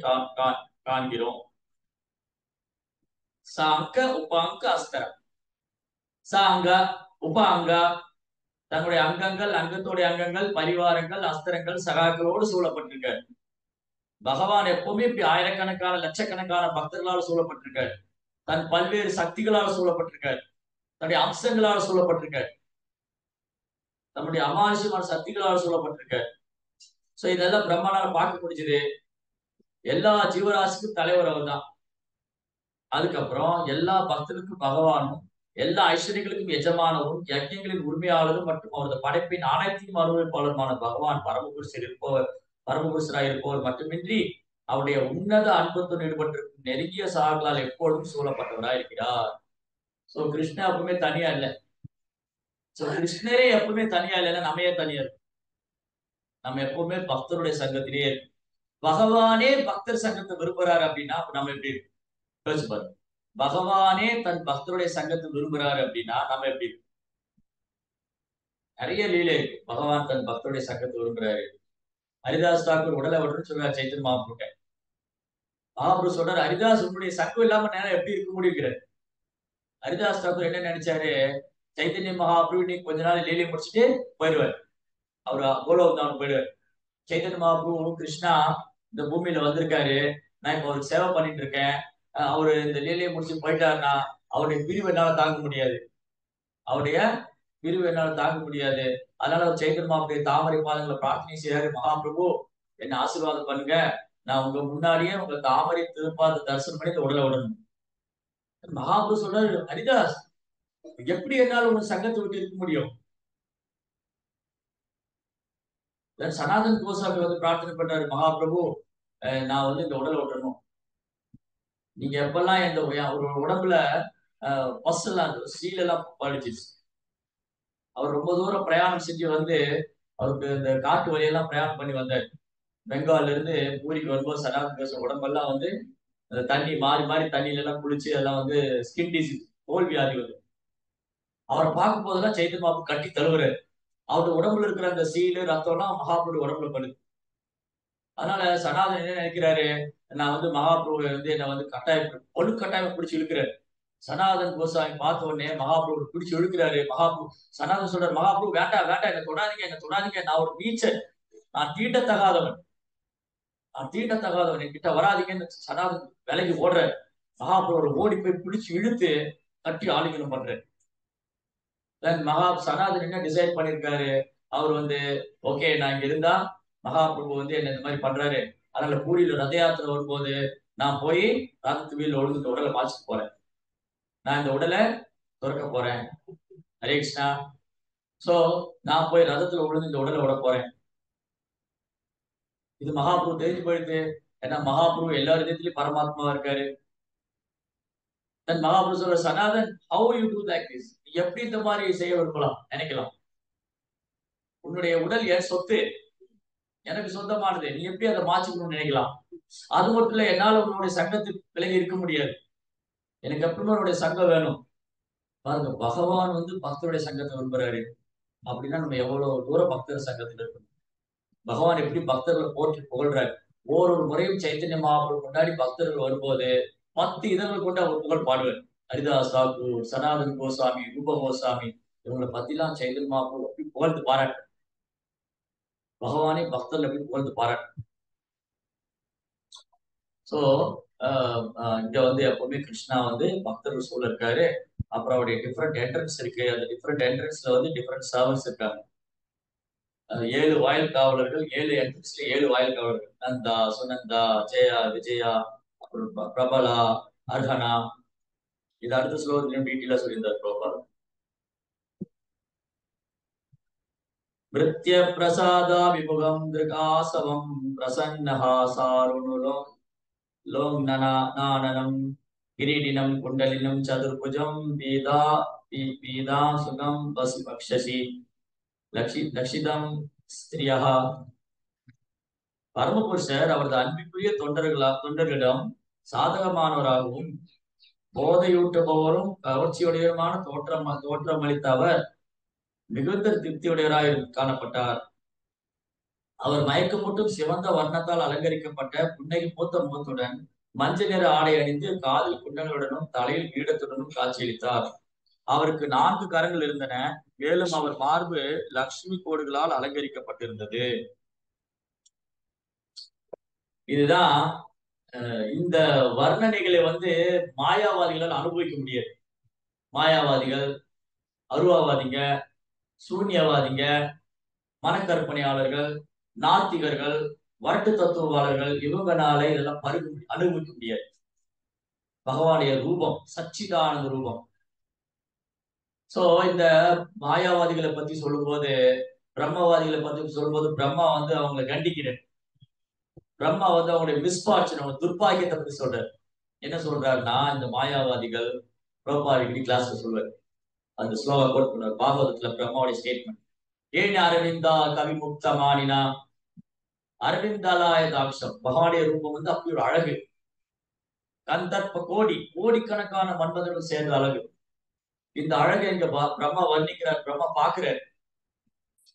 காண்கிறோம். சாங்க உபாங்க அஸ்தரம். சாங்க உபாங்க தன்னுடைய அங்கங்கள், அங்கத்துடைய அங்கங்கள், பரிவாரங்கள், அஸ்திரங்கள், சகாக்களோடு சூழப்பட்டிருக்காரு. பகவான் எப்பவுமே இப்படி ஆயிரக்கணக்கான லட்சக்கணக்கான பக்தர்களால் சூழப்பட்டிருக்காரு. தன் பல்வேறு சக்திகளால் சூழப்பட்டிருக்காரு. தன்னுடைய அம்சங்களால் சூழப்பட்டிருக்காரு. தன்னுடைய அமானுஷ்யமான சக்திகளால் சூழப்பட்டிருக்காரு. சோ இதெல்லாம் பிரம்மனால பார்க்க முடிஞ்சது. எல்லா ஜீவராசிக்கும் தலைவர் அவர் தான். அதுக்கப்புறம் எல்லா பக்தர்களுக்கும் பகவானும், எல்லா ஐஸ்வர்யங்களுக்கும் எஜமானவும், யஜ்யங்களின் உரிமையாளரும் மற்றும் அவரது படைப்பின் அனைத்தையும் அனுபவிப்பாளருமான பகவான் பரமபுருஷராய் இருப்பவர் மட்டுமின்றி அவருடைய உன்னத அன்பத்துடன் ஈடுபட்டிருக்கும் நெருங்கிய சாகளால் எப்பொழுதும் சூழப்பட்டவராய் இருக்கிறார். சோ கிருஷ்ணா எப்பவுமே தனியா இல்லை. சோ கிருஷ்ணரே எப்பவுமே தனியா இல்லைன்னா நம்ம ஏன் தனியா இருக்கும்? நம்ம எப்பவுமே பக்தருடைய சங்கத்திலேயே இருக்கும். பகவானே பக்தர் சங்கத்தை விரும்புறாரு அப்படின்னா நம்ம எப்படி இருக்கும்? யோசிச்சு பாருங்க. பகவானே தன் பக்தருடைய சங்கத்தை விரும்புறாரு அப்படின்னா நம்ம எப்படி இருக்கும்? நிறைய லீலை இருக்கு. பகவான் தன் பக்தருடைய சங்கத்தை விரும்புறாரு. ஹரிதாஸ் தாக்கூர் உடலை விடுன்னு சொல்றாரு சைத்தன்ய மகாபிரபு. மகாபிரபு சொல்றாரு, ஹரிதாஸ் உன்னுடைய சங்கம் இல்லாம நேரம் எப்படி இருக்க முடியுங்கிறார். ஹரிதாஸ் தாக்கூர் என்ன நினைச்சாரு, சைத்தன்ய மகாபிரபு இன்னைக்கு கொஞ்ச நாள் லீலை முடிச்சுட்டு போயிடுவார். அவர் கோலோகத்தான் போயிடுவார். சைத்தன்ய மகாபிரபு கிருஷ்ணா இந்த பூமியில வந்திருக்காரு, நான் இப்ப அவருக்கு சேவை பண்ணிட்டு இருக்கேன், அவரு இந்த லீலையை முடிச்சு போயிட்டாருன்னா அவருடைய பிரிவு என்னால தாங்க முடியாது. அதனால அவர் சைத்தன்ய மகாபிரபு தாமரை பாதங்களை பிரார்த்தனை செய்யறாரு, மகாபிரபு என்ன ஆசீர்வாதம் பண்ணுங்க, நான் உங்க முன்னாடியே உங்க தாமரை திருப்பாத தரிசனம் பண்ணி இந்த உடலை விடணும். மகாபிரபு சொல்றாரு, ஹரிதாஸ் எப்படி என்னால உங்க சங்கத்தை விட்டு இருக்க முடியும்? சனாதன் கோசாமி வந்து பிரார்த்தனை பண்றாரு, மகாபிரபு நான் வந்து இந்த உடலை விடணும். நீங்க எப்பெல்லாம் இந்த ஒரு உடம்புல பஸ் எல்லாம் ஸ்டீல் எல்லாம் படிச்சிச்சு. அவர் ரொம்ப தூரம் பிரயாணம் செஞ்சு வந்து அவருக்கு இந்த காட்டு வழியெல்லாம் பிரயாணம் பண்ணி வந்தார். பெங்கால்ல இருந்து பூரிக்கு வரும்போது சனாதன் கோசம் உடம்பெல்லாம் வந்து அந்த தண்ணி மாறி மாறி தண்ணியில எல்லாம் குளிச்சு எல்லாம் வந்து ஸ்கின் டிசீஸ் தோல் வியாதி வருது. அவரை பார்க்கும் போதெல்லாம் சைத்தன்ய மகாபிரபு கட்டி தழுவுறாரு. அவருடைய உடம்புல இருக்கிற அந்த சீலு ரத்தம் எல்லாம் மகாபிரபு உடம்புல படுது. அதனால சனாதன் என்ன நினைக்கிறாரு, நான் வந்து மகாபிரபு வந்து என்ன வந்து கட்டாயம் பிடிச்சு இழுக்கிறாரு. சனாதன் கோசாமி பார்த்த உடனே மகாபிரபு பிடிச்சு இழுக்கிறாரு. மகாபிரபு சனாதன் சொல்றாரு, மகாபிரபு வேண்டாம் வேண்டாம், என்ன தொடாதீங்க, நான் ஒரு நீச்சல், நான் தீண்டத்தகாதவன், என்கிட்ட வராதீங்கன்னு சனாதன் விலகி ஓடுறாரு. மகாபிரபு ஓடி போய் பிடிச்சு இழுத்து கட்டி ஆலிங்கனம் பண்றாரு. சனாதன் என்ன டிசைட் பண்ணிருக்காரு, அவர் வந்து ஓகே நான் இங்க இருந்தா மகாபிரபு வந்து என்ன இந்த மாதிரி பண்றாரு, அதனால பூரியில ரத யாத்திரை வரும்போது நான் போய் ரதத்து வீல் ஒழுங்கு இந்த உடலை பாய்ச்சிட்டு போறேன், நான் இந்த உடலை துறக்க போறேன். ஹரே கிருஷ்ணா. சோ நான் போய் ரதத்துல விழுந்து இந்த உடலை விட போறேன். இது மகாபிரபு தெரிஞ்சு போயிடுது. ஏன்னா மகாபிரபு எல்லா விதத்திலயும் பரமாத்மாவா இருக்காரு. தன் மகாபிரபு சொல்ற, Sanatan how you do like this, நீ எப்படி இந்த மாதிரி செய்ய விரும்பலாம் நினைக்கலாம், உன்னுடைய உடல் என் சொத்து, எனக்கு சொந்தமானது, நீ எப்படி அதை மாற்றிக்கணும்னு நினைக்கலாம். அது மட்டும் இல்ல, என்னால உன்னுடைய சங்கத்துக்கு விலகி இருக்க முடியாது, எனக்கு எப்பவுமே உன்னுடைய சங்கம் வேணும். பாருங்க, பகவான் வந்து பக்தருடைய சங்கத்தை விரும்புறாரு அப்படின்னா நம்ம எவ்வளவு தூரம் பக்தர் சங்கத்துல இருக்கணும். பகவான் எப்படி பக்தர்களை போற்றி புகழ்றாரு. ஒவ்வொரு முறையும் சைத்தன்ய மகாபிரபு முன்னாடி பக்தர்கள் வரும்போது 10 இதழ்கள் கொண்டு அவர் புகழ் பாடுவார். ஹரிதாஸ் தாக்கூர், சனாதன் கோசாமி, ரூப கோசாமி, இவங்களை பத்தி எல்லாம் சைத்தன்ய மகாபிரபு எப்படி புகழ்ந்து பாராட்டு. பகவானே பக்தர்கள் எப்படி புகழ்ந்து பாராட்டு. சோ இங்க வந்து எப்பவுமே கிருஷ்ணா வந்து பக்தர்கள் சூழல் இருக்காரு. அப்புறம் அவருடைய டிஃப்ரெண்ட் என்ட்ரன்ஸ் இருக்கு. அந்த டிஃப்ரெண்ட் என்ட்ரன்ஸ்ல வந்து டிஃப்ரெண்ட் சர்வர்ஸ் இருக்காங்க. 7 வாயில் காவலர்கள், 7 என்ட்ரன்ஸ்ல 7 வாயில் காவலர்கள், நந்தா, சுனந்தா, ஜெயா, விஜயா, அப்புறம் பிரபலா, அர்ஹனா. இது அடுத்த ஸ்லோகத்திலையும் டீட்டெயிலா சொல்லியிருந்தார் பிரபால். மிருத்ய பிரசாதா விமுகம் திருகாசவம் பிரசன்னஹா சாருணுலோ லோங்னனானனம் கிரீடினம் குண்டலினம் சதுர்புஜம் பீதா சுகம் பசுபக்ஷசி லக்ஷிதம் ஸ்திரியா. பரமபுருஷர் அவரது அன்பிற்குரிய தொண்டர்களிடம் சாதகமானவராகவும் போதையூட்டுபவரும் கவர்ச்சியுடையவருமான தோற்றமளித்த அவர் மிகுந்த திருப்தியுடையவராய் காணப்பட்டார். அவர் மயக்கமூட்டும் சிவந்த வர்ணத்தால் அலங்கரிக்கப்பட்ட புன்னகை பூத்த முகத்துடன் மஞ்சள் நிற ஆடை அணிந்து காதில் குண்டங்களுடனும் தலையில் பீடத்துடனும் காட்சியளித்தார். அவருக்கு 4 கரங்கள் இருந்தன. மேலும் அவர் மார்பு லக்ஷ்மி கோடுகளால் அலங்கரிக்கப்பட்டிருந்தது. இதுதான் இந்த வர்ணனைகளை வந்து மாயாவாதிகளால் அனுபவிக்க முடியாது. மாயாவாதிகள், அருவாவாதிங்க, சூன்யவாதிங்க, மனக்கற்பனையாளர்கள், நாத்திகர்கள், வரட்டு தத்துவவாளர்கள், இவங்கனால இதெல்லாம் அனுபவிக்க முடியாது. பகவானுடைய ரூபம் சச்சிதானந்த ரூபம். சோ இந்த மாயாவாதிகளை பத்தி சொல்லும்போது, பிரம்மவாதிகளை பத்தி சொல்லும்போது பிரம்மா வந்து அவங்களை கண்டிக்கிறார். பிரம்மா வந்து அவங்களுடைய மிஸ்பார்ச்சுன், அவங்க துர்பாகியத்தை பத்தி சொல்றாரு. என்ன சொல்றாருன்னா, இந்த மாயாவாதிகள் பிரபாடிக்கடி கிளாஸ்ல சொல்வார். அந்த ஸ்லோகா கோட் பண்ணுவார். பாகவதத்துல பிரம்மாவுடைய ஸ்டேட்மெண்ட், ஏன் அரவிந்தா கவி முக்தமானினா அரவிந்தாலாய தாட்சம். பகவானுடைய ரூபம் வந்து அப்படி ஒரு அழகு. கந்தர்ப்ப கோடிக்கணக்கான மன்மதர்கள் சேர்ந்த அழகு. இந்த அழகை இங்க பிரம்மா வர்ணிக்கிறார், பிரம்மா பாக்குறாரு.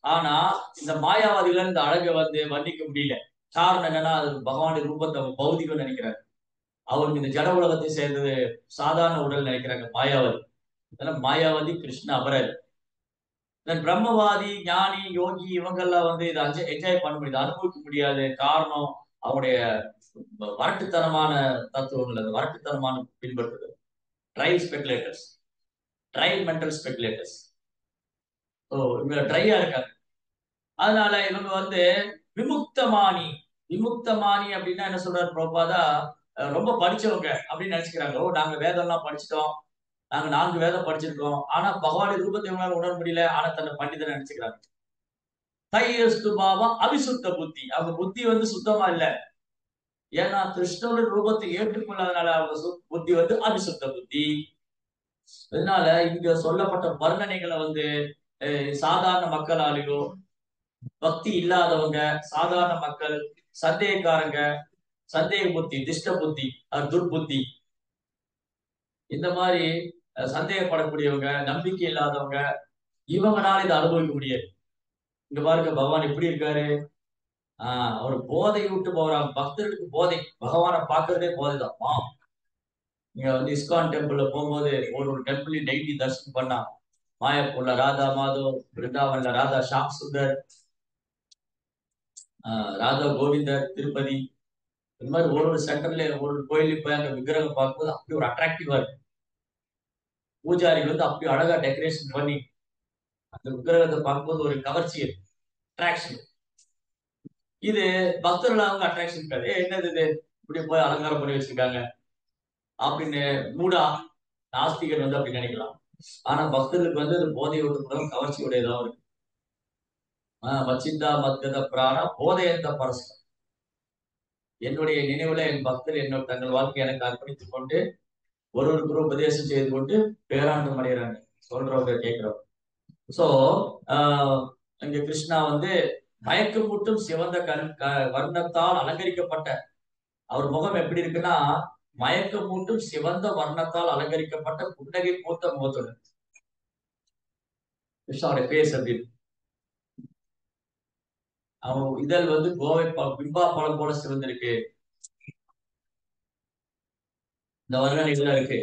ஆனா இந்த மாயாவாதிகள் இந்த அழகை வந்து வர்ணிக்க முடியல. காரணம் என்னன்னா, அது பகவானுடைய ரூபத்தை அவங்க பௌதிகம் நினைக்கிறாங்க. அவருக்கு இந்த ஜட உலகத்தை சேர்ந்தது சாதாரண உடல் நினைக்கிறாங்க மாயாவாதி. அதனால மாயாவாதி கிருஷ்ண அபரர். பிரம்மவாதி, ஞானி, யோகி இவங்கெல்லாம் வந்து இதை என்ஜாய் பண்ண முடியாது, அனுபவிக்க முடியாது. காரணம் அவனுடைய வரட்டுத்தனமான தத்துவங்கள், அது வரட்டுத்தனமான பின்பற்றுதல். Dry mental speculators. இவங்க ட்ரையா இருக்காங்க. அதனால இவங்க வந்து விமுக்தமானி, விமுக்தமானி அப்படின்னா என்ன சொல்றாரு பிரபாதா? ரொம்ப படிச்சவங்க அப்படின்னு நினைச்சுக்கிறாங்க. ஓ, நாங்க வேதம் எல்லாம் படிச்சிட்டோம், நாங்க 4 வேதம் படிச்சிருக்கோம், ஆனா பகவானுடைய ரூபத்தை இவங்களால உணர முடியல, ஆனா தன்னை பண்டிதனை நினைச்சுக்கிறாங்க. தையஸ்து பாவா அபிசுத்த புத்தி, அவங்க புத்தி வந்து சுத்தமா இல்ல. ஏன்னா கிருஷ்ணனுடைய ரூபத்தை ஏற்றுக்கொள்ளாதனால அவங்க புத்தி வந்து அபிசுத்த புத்தி. அதனால இங்க சொல்லப்பட்ட வர்ணனைகளை வந்து சாதாரண மக்களாலேயோ, பக்தி இல்லாதவங்க, சாதாரண மக்கள், சந்தேகக்காரங்க, சந்தேக புத்தி, திஷ்ட புத்தி, துர்புத்தி, இந்த மாதிரி சந்தேகப்படக்கூடியவங்க, நம்பிக்கை இல்லாதவங்க, இவங்கனால இதை அனுபவிக்க முடியாது. இங்க பாருங்க பகவான் எப்படி இருக்காரு. அவர் போதை விட்டு போறாங்க. பக்தர்களுக்கு போதை, பகவானை பாக்குறதே போதைதான். நீங்க வந்து இஸ்கான் டெம்பிள்ல போகும்போது ஒரு டெம்பிள் டெய்லி தரிசனம் பண்ணா, மாயப்பூர்ல ராதா மாதவ், பிருந்தாவன்ல ராதா ஷாம் சுந்தர், ராதா கோவிந்தர், திருப்பதி, இந்த மாதிரி ஒரு சென்டர்ல ஒரு கோயிலுக்கு போய் அந்த விக்கிரகம் பார்க்கும்போது அப்படி ஒரு அட்ராக்டிவா இருக்கு. பூஜாரி வந்து அப்படி அழகா டெக்கரேஷன் பண்ணி அந்த விக்கிரகத்தை பார்க்கும்போது ஒரு கவர்ச்சி, அட்ராக்ஷன். இது பக்தர்கள் அவங்க அட்ராக்ஷன் இருக்காது. என்னது இது, இப்படி போய் அலங்காரம் பண்ணி வச்சிருக்காங்க அப்படின்னு மூடா நாஸ்திகர் வந்து அப்படி நினைக்கலாம். ஆனா பக்தர்களுக்கு வந்து அது போதை விட்டு கவர்ச்சி உடையதாக இருக்கு. மச்சிந்தா மத்தத பிராண போதையந்த பரஸ்பரம். என்னுடைய நினைவுல என் பக்தர் என்னோட தங்கள் வாழ்க்கை எனக்கு அர்ப்பணித்துக் கொண்டு ஒருவருக்கு உபதேசம் செய்து கொண்டு பேரானந்தம் அடைகிறாங்க, சொல்றவங்க கேட்கிறவங்க. சோ இங்க கிருஷ்ணா வந்து மயக்கமூட்டும் சிவந்த வர்ணத்தால் அலங்கரிக்கப்பட்ட, அவர் முகம் எப்படி இருக்குன்னா மயக்கமூட்டும் சிவந்த வர்ணத்தால் அலங்கரிக்கப்பட்ட புன்னகை பூத்த முகத்தோடு. கிருஷ்ணாவுடைய பேஸ் அப்படி இருக்கு. அவன் இதழ் வந்து கோவை பிம்பா பழம் போல சிவந்திருக்கு. இந்த வர்ணனை இதெல்லாம் இருக்கு.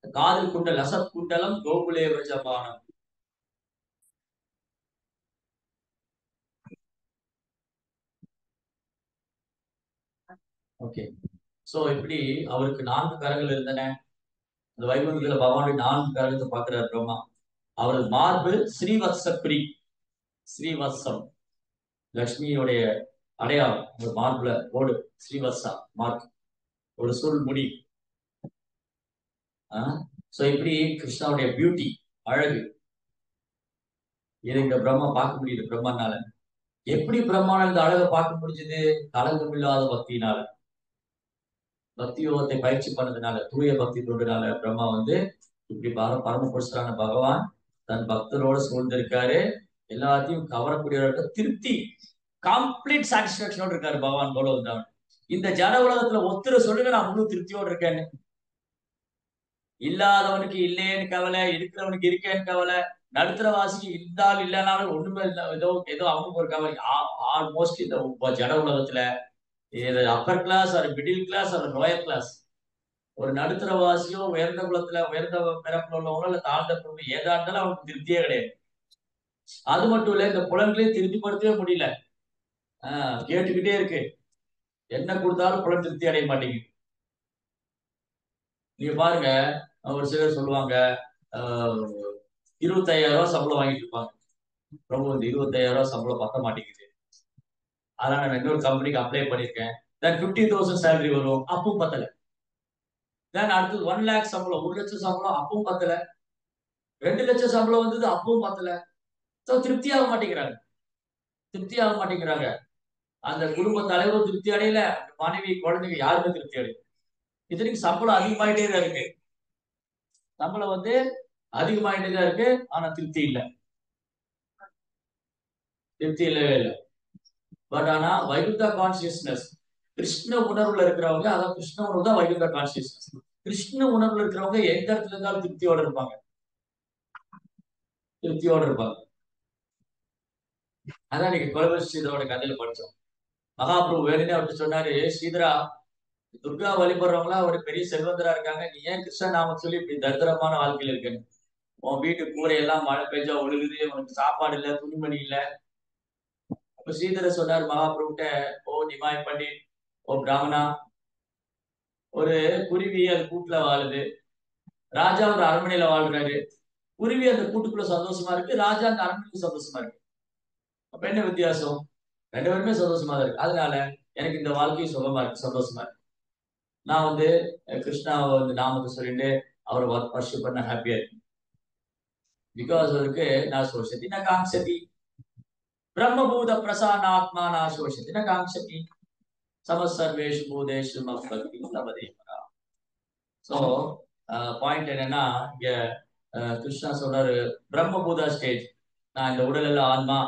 காதில் குண்டல் அசத் குண்டலம் கோகுலே விரஜபானம். ஓகே. சோ இப்படி அவருக்கு 4 கரங்கள் இருந்தன. அந்த வைகுண்டத்துல பகவானுடைய 4 கரகத்தை பார்க்கிறார் பிரம்மா. அவரது மார்பு ஸ்ரீவத்சப்ரி, ஸ்ரீவத்சம் லட்சுமியுடைய அடையாளம். ஒரு மார்புல ஓடு ஸ்ரீவத்சா மார்க், ஒரு சுருள் முடி. சோ இப்படி கிருஷ்ணாவுடைய பியூட்டி, அழகு, இதை இந்த பிரம்மா பார்க்க முடியுது. பிரம்மனால எப்படி பிரம்மாவால இந்த அழகை பார்க்க முடிஞ்சது? கலங்கம் இல்லாத பக்தியினால, பக்தி யோகத்தை பயிற்சி பண்ணதுனால, தூய பக்தி தொண்டுனால பிரம்மா வந்து இப்படி பரமபுருஷரான பகவான் தன் பக்தரோட சூழ்ந்திருக்காரு. எல்லாத்தையும் கவரக்கூடியவர்கிட்ட திருப்தி, கம்ப்ளீட் சாட்டிஸ்பாக்சனோட இருக்காரு பகவான் போல வந்தவன். இந்த ஜட உலகத்துல ஒத்துர சொல்லுங்க, நான் முழு திருப்தியோட இருக்கேன்னு. இல்லாதவனுக்கு இல்லையேன்னு கவலை, இருக்கிறவனுக்கு இருக்கேன்னு கவலை, நடுத்தர வாசிக்கு இருந்தாலும் இல்லைனாலும் ஒண்ணுமே இல்லை, ஏதோ ஏதோ அவனுக்கு ஒரு கவலை. ஆல்மோஸ்ட் இந்த ஜட உலகத்துல அப்பர் கிளாஸ் ஒரு மிடில் கிளாஸ் ஒரு லோயர் கிளாஸ், ஒரு நடுத்தர வாசியோ உயர்ந்த குலத்துல உயர்ந்த பிறப்புல உள்ளவங்களோ இல்ல தாழ்ந்த பிறப்பு ஏதா இருந்தாலும் அவனுக்கு திருப்தியே கிடையாது. அது மட்டும் இல்ல, இந்த புலன்களையும் திருப்திப்படுத்தவே முடியல. கேட்டுக்கிட்டே இருக்கு, என்ன கொடுத்தாலும் புலன் திருப்தி அடைய மாட்டேங்குது. நீங்க பாருங்க, ஒரு சிலர் சொல்லுவாங்க 25,000 சம்பளம் வாங்கிட்டு இருப்பாங்க. ரொம்ப இந்த 25,000 சம்பளம் பத்த மாட்டேங்குது, அதனால நான் இன்னொரு கம்பெனிக்கு அப்ளை பண்ணிருக்கேன், தென் 50,000 சேலரி வரும், அப்பவும் பத்தல. தென் அடுத்து 1 lakh சம்பளம், 1 லட்சம் சம்பளம், அப்பவும் பத்தல. 2 லட்சம் சம்பளம் வந்தது, அப்பவும் பத்தல. திருப்தியாக மாட்டேங்கிறாங்க, திருப்தியாக மாட்டேங்கிறாங்க. அந்த குடும்ப தலைவரும் திருப்தி அடையல, மனைவி குழந்தைங்க யாருமே திருப்தி அடையல. இத்தனைக்கு சம்பளம் அதிகமாயிட்டே தான் இருக்கு, சம்பளம் வந்து அதிகமாயிட்டே தான் இருக்கு, ஆனா திருப்தி இல்லை, திருப்தி இல்லவே இல்லை. பட் ஆனா வைகுண்டா கான்சியஸ்னஸ், கிருஷ்ண உணர்வுல இருக்கிறவங்க, அதான் கிருஷ்ண உணர்வு தான் வைகுண்டா கான்சியஸ்னஸ். கிருஷ்ண உணர்வுல இருக்கிறவங்க எந்த இடத்துல இருந்தாலும் திருப்தியோட இருப்பாங்க, திருப்தியோட இருப்பாங்க. அதான் நீங்க குலவ ஸ்ரீதரோட கதையில படிச்சோம். மகாபிரபு வேணும்னே அவர்கிட்ட சொன்னாரு, ஸ்ரீதரா துர்கா வழிபடுறவங்களா ஒரு பெரிய செல்வந்தரா இருக்காங்க, நீ ஏன் கிருஷ்ண நாம சொல்லி இப்படி தரித்திரமான வாழ்க்கையில இருக்கேன்னு. உன் வீட்டு கூரையெல்லாம் மழை பெஞ்சா ஒழுகுது, உனக்கு சாப்பாடு இல்ல, துணிமணி இல்ல. அப்ப ஸ்ரீதரர் சொன்னார் மகாபிரபுட்ட, ஓ நிமாய் பண்ணி, ஓ பிராமணா, ஒரு குருவி அது கூட்டுல வாழுது, ராஜா ஒரு அரண்மனையில வாழ்றாரு. குருவி அந்த கூட்டுக்குள்ள சந்தோஷமா இருக்கு, ராஜா அந்த அரண்மனையில சந்தோஷமா இருக்கு. அப்ப என்ன வித்தியாசம்? 2 பேருமே சந்தோஷமா தான் இருக்கு. அதனால எனக்கு இந்த வாழ்க்கை சுகமா இருக்கு, சந்தோஷமா இருக்கு. நான் வந்து கிருஷ்ணாவை வந்து நாமத்தை சொல்லிட்டு அவரை வர்ஷிப் பண்ண ஹாப்பியா இருக்கு. பிகாஸ் அவருக்கு நான் சோஷதி நான் காங்சதி பிரம்மபூத பிரசான ஆத்மா நான் சோஷதி நான் காங்சதி சமசர்வேஷு பூதேஷு மக்பக்தி லபதேவரா. ஸோ பாயிண்ட் என்னன்னா, இங்க கிருஷ்ணா சொல்றாரு பிரம்மபூதா ஸ்டேஜ். நான் இந்த உடல் எல்லாம் ஆன்மா,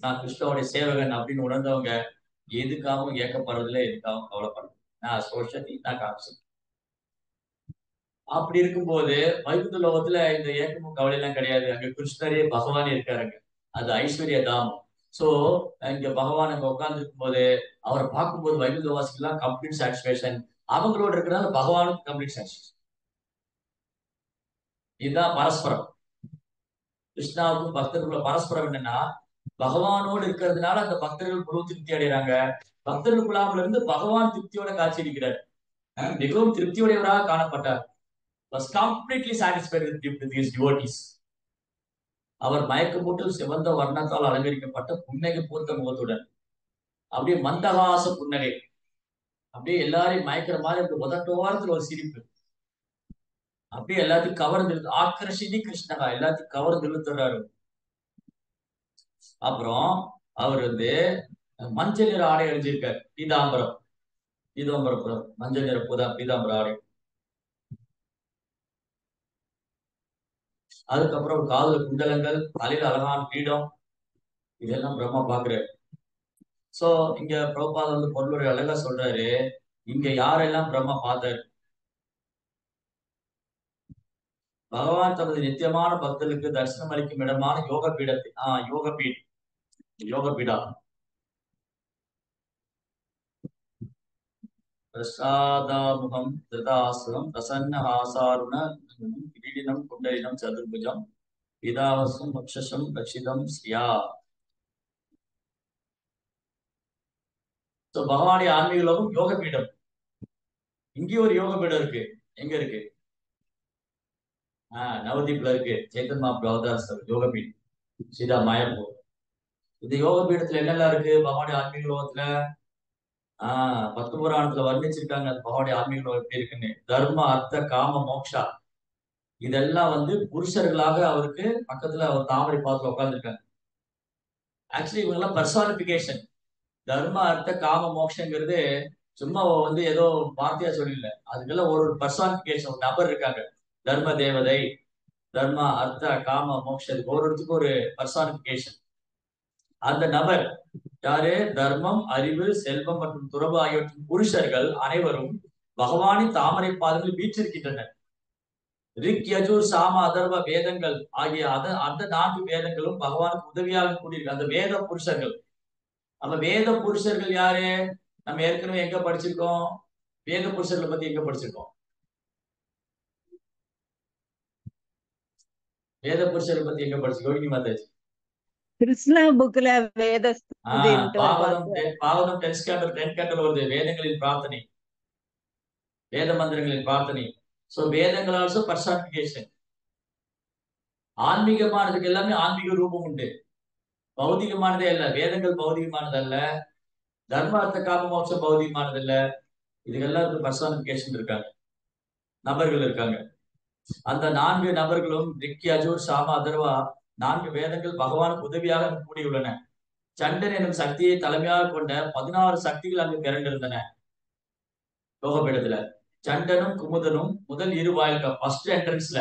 நான் கிருஷ்ணாவுடைய சேவகன் அப்படின்னு உணர்ந்தவங்க எதுக்காகவும் ஏக்கப்படுறதுல எதுக்காகவும் கவலைப்படுறது. நான் சோஷதி நான் காங்சதி. அப்படி இருக்கும்போது வைகுந்த லோகத்துல இந்த ஏக்கமும் கவலை எல்லாம் கிடையாது. அங்க கிருஷ்ணரே பகவானே இருக்காருங்க. அது ஐஸ்வர்ய தாமம். சோ இங்க பகவான் அங்க உட்கார்ந்து இருக்கும் போது அவரை பார்க்கும்போது வைகுந்த வாசிக்கெல்லாம் கம்ப்ளீட் சாட்டிஸ்பேக்ஷன். அவங்களோட இருக்கிறனால பகவானுக்கு கம்ப்ளீட் சாட்டிஸ்பேக்ஷன். இதுதான் பரஸ்பரம். கிருஷ்ணாவுக்கும் பக்தர்களுக்குள்ள பரஸ்பரம் என்னன்னா, பகவானோடு இருக்கிறதுனால அந்த பக்தர்கள் முழு திருப்தி அடைகிறாங்க. பக்தர்களுக்குள்ளாமல் இருந்து பகவான் திருப்தியோட காட்சி அளிக்கிறார். மிகவும் திருப்தியுடையவராக காணப்பட்டார். Was completely satisfied with his devotees. அவர் மயக்கமூட்டும் சிவந்த வர்ணத்தால் அலங்கரிக்கப்பட்ட புன்னகை பூர்த்த முகத்துடன், அப்படியே மந்தகாச புன்னகை, அப்படியே எல்லாரையும் மயக்கிற மாதிரி அப்படி உதட்டோரத்துல ஒரு சிரிப்பு, அப்படியே எல்லாத்தையும் கவர்ந்து இழுத்து ஆக்கர்ஷினி கிருஷ்ணகா, எல்லாத்தையும் கவர்ந்து இழுத்துறாரு. அப்புறம் அவர் வந்து மஞ்சள் நிற ஆடை அணிஞ்சிருக்காரு, பீதாம்பரம். பீதாம்பரம் மஞ்சள் நிற பீதாம்பர ஆடை. அதுக்கப்புறம் காதுல குண்டலங்கள், தலையில அழகான பீடம், இதெல்லாம் பிரம்மா பாக்குறாரு. சோ இங்க பிரபுபாத் வந்து பொருளுடைய அழகா சொல்றாரு, இங்க யாரெல்லாம் பிரம்மா பார்த்தாரு. பகவான் தமது நித்தியமான பக்தர்களுக்கு தரிசனம் அளிக்கும் இடமான யோக பீடத்தை யோக பீடா பிரசாதாமுகம் திருதாசுரம் பிரசன்னஹாசாருண கிரீடினம் குண்டலினம் சதுர்புஜம் பிதாவசம் பக்ஷசம் ரட்சிதம் ஸ்ரீயா. பகவானுடைய ஆன்மீக லோகம் யோக பீடம். இங்கேயும் ஒரு யோக பீடம் இருக்கு. எங்க இருக்கு? நவதீப்ல இருக்கு. சைத்தன்ய மகாபிரபு யோக பீடம், சீதா மாயப்பூர். இந்த யோக பீடத்துல என்னெல்லாம் இருக்கு பகவானுடைய ஆன்மீக லோகத்துல? 10 புராணத்துல வர்ணிச்சிருக்காங்க அந்த பகவானுடைய ஆன்மீக லோகம் எப்படி இருக்குன்னு. தர்ம அர்த்த காம மோக்ஷா இதெல்லாம் வந்து புருஷர்களாக அவருக்கு பக்கத்துல அவர் தாமரை பாத்துல உட்கார்ந்துருக்காங்க. ஆக்சுவலி இவங்க எல்லாம் பர்சானிபிகேஷன். தர்ம அர்த்த காம மோக்ஷங்கிறது சும்மா வந்து ஏதோ வார்த்தையா சொல்லல, அதுக்கெல்லாம் ஒரு பர்சானிபிகேஷன், ஒரு நபர் இருக்காங்க. தர்ம தேவதை, தர்ம அர்த்த காம மோக்ஷத்துக்கு ஒரு இடத்துக்கு ஒரு பர்சானிபிகேஷன். அந்த நபர் யாரு? தர்மம், அறிவு, செல்வம் மற்றும் துறவு ஆகியவற்றின் புருஷர்கள் அனைவரும் பகவானின் தாமரை பாதங்களில் வீற்றிருக்கின்றனர். ரிக், யஜுர், சாம, அதர்வ வேதங்கள் ஆகிய அந்த 4 வேதங்களும் பகவானுக்கு உதவியாக கூடியிருக்கு. அந்த வேத புருஷர்கள். அப்ப வேத புருஷர்கள் யாரு? நம்ம ஏற்கனவே எங்க படிச்சிருக்கோம்? வேத புருஷர்களை பத்தி எங்க படிச்சிருக்கோம்? வேத புருஷர்களை பத்தி எங்க படிச்சிருக்கோம்? யோகினி மாதாஜி கிருஷ்ணா புக்ல வேத பாகவதம் 10 ஸ்கேண்டல் வருது. வேதங்களின் பிரார்த்தனை, வேத மந்திரங்களின் பிரார்த்தனை. சோ வேதங்கள் ஆல்சோ பர்சானிபிகேஷன். ஆன்மீகமானதுக்கு எல்லாமே ஆன்மீக ரூபம் உண்டு, பௌதிகமானதே அல்ல. வேதங்கள் பௌதிகமானது அல்ல, தர்ம அர்த்த காம மோட்சம் பௌதிகமானது இல்ல. இதுக்கெல்லாம் பர்சானிபிகேஷன் இருக்காங்க, நபர்கள் இருக்காங்க. அந்த 4 நபர்களும் ரிக், யஜுர், சாம, அதர்வா 4 வேதங்கள் பகவானுக்கு உதவியாக கூடியுள்ளன. சண்டன் எனும் சக்தியை தலைமையாக கொண்ட 16 சக்திகள் அங்கு திரண்டிருந்தன யோகபீடத்துல. சண்டனும் குமுதனும் முதல் 2 வாயில்கள், ஃபர்ஸ்ட் என்ட்ரன்ஸ்ல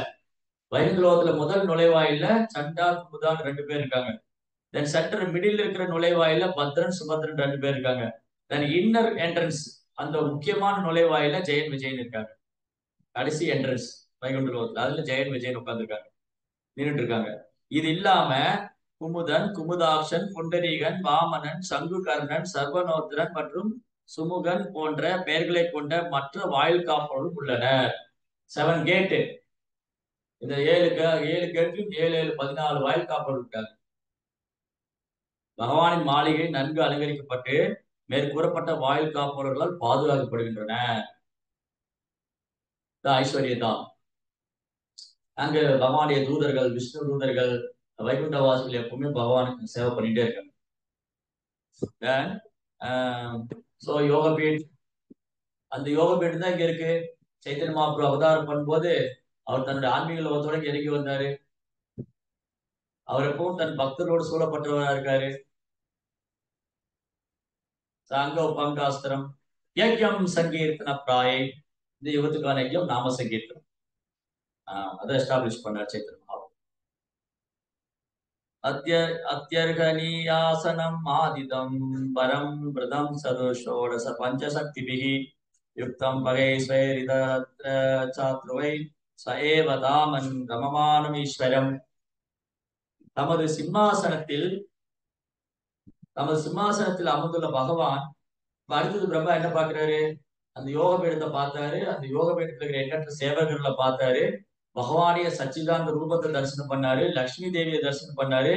வைகுந்தலோகத்துல முதல் நுழைவாயில சண்டா குமுதான் 2 பேர் இருக்காங்க. தென் சென்டர் மிடில் இருக்கிற நுழைவாயில பத்ரன் சுபத்ரன் 2 பேர் இருக்காங்க. தென் இன்னர் என்ட்ரன்ஸ் அந்த முக்கியமான நுழைவாயில ஜெயன் விஜயன் இருக்காங்க. கடைசி என்ட்ரன்ஸ் வைகுண்டலோகத்துல அதுல ஜெயன் விஜயன் உட்கார்ந்துருக்காங்க, நின்றுட்டு இருக்காங்க. இது இல்லாம குமுதன், குமுதாக்ஷன், புண்டரீகன், வாமனன், சங்குகர்ணன், சர்வனோத்திரன் மற்றும் சுமுகன் போன்ற பெயர்களை கொண்ட மற்ற வாயில் காப்பவர்களும் உள்ளனர். 7 கேட்டு. இந்த 7 கேட்டும் 7 14 வாயில் காப்பவர்கள் இருக்காங்க. பகவானின் மாளிகை நன்கு அலங்கரிக்கப்பட்டு மேற்கூறப்பட்ட வாயில் காப்பவர்களால் பாதுகாக்கப்படுகின்றன. ஐஸ்வர்யதான். அங்க பகவானுடைய தூதர்கள், விஷ்ணு தூதர்கள், வைகுண்டவாசிகள் எப்பவுமே பகவானுக்கு சேவை பண்ணிட்டே இருக்காங்க. சோ யோகபீட், அந்த யோகபீட் தான் இங்க இருக்கு. சைத்தன்ய மகாபிரபு அவதாரம் பண்ணும்போது அவர் தன்னுடைய ஆன்மீக லோகத்தோட இறங்கி வந்தாரு. அவர் எப்பவும் தன் பக்தரோடு சூழப்பட்டவரா இருக்காரு. சாங்க உபங்காஸ்திரம் யஜ்யம் சங்கீர்த்தன பிராயை, இந்த யுகத்துக்கான யஜ்யம் நாம சங்கீர்த்தனம். அதை எஸ்டாப்ளிஷ் பண்ணார் சைத்தன்ய மகாபிரபு. அத்தியர்கனீயாசனம் ஆதிதம் பரம் பிரதம் சதுஷோடச பஞ்சசக்திபிஹி யுக்தம் பகைஸ்வைரிதத்ர சாத்ருவை ச ஏவ தாமன் ரமமானம் ஈஸ்வரம். தமது சிம்மாசனத்தில் அமர்ந்துள்ள பகவான் அடுத்தது பிரம்மா என்ன பாக்குறாரு? அந்த யோக பீடத்தை பார்த்தாரு. அந்த யோக பீடத்துல இருக்கிற எண்ணற்ற சேவகர்களை பார்த்தாரு. பகவானிய சச்சிதாந்த ரூபத்தை தரிசனம் பண்ணாரு. லட்சுமி தேவியை தரிசனம் பண்ணாரு.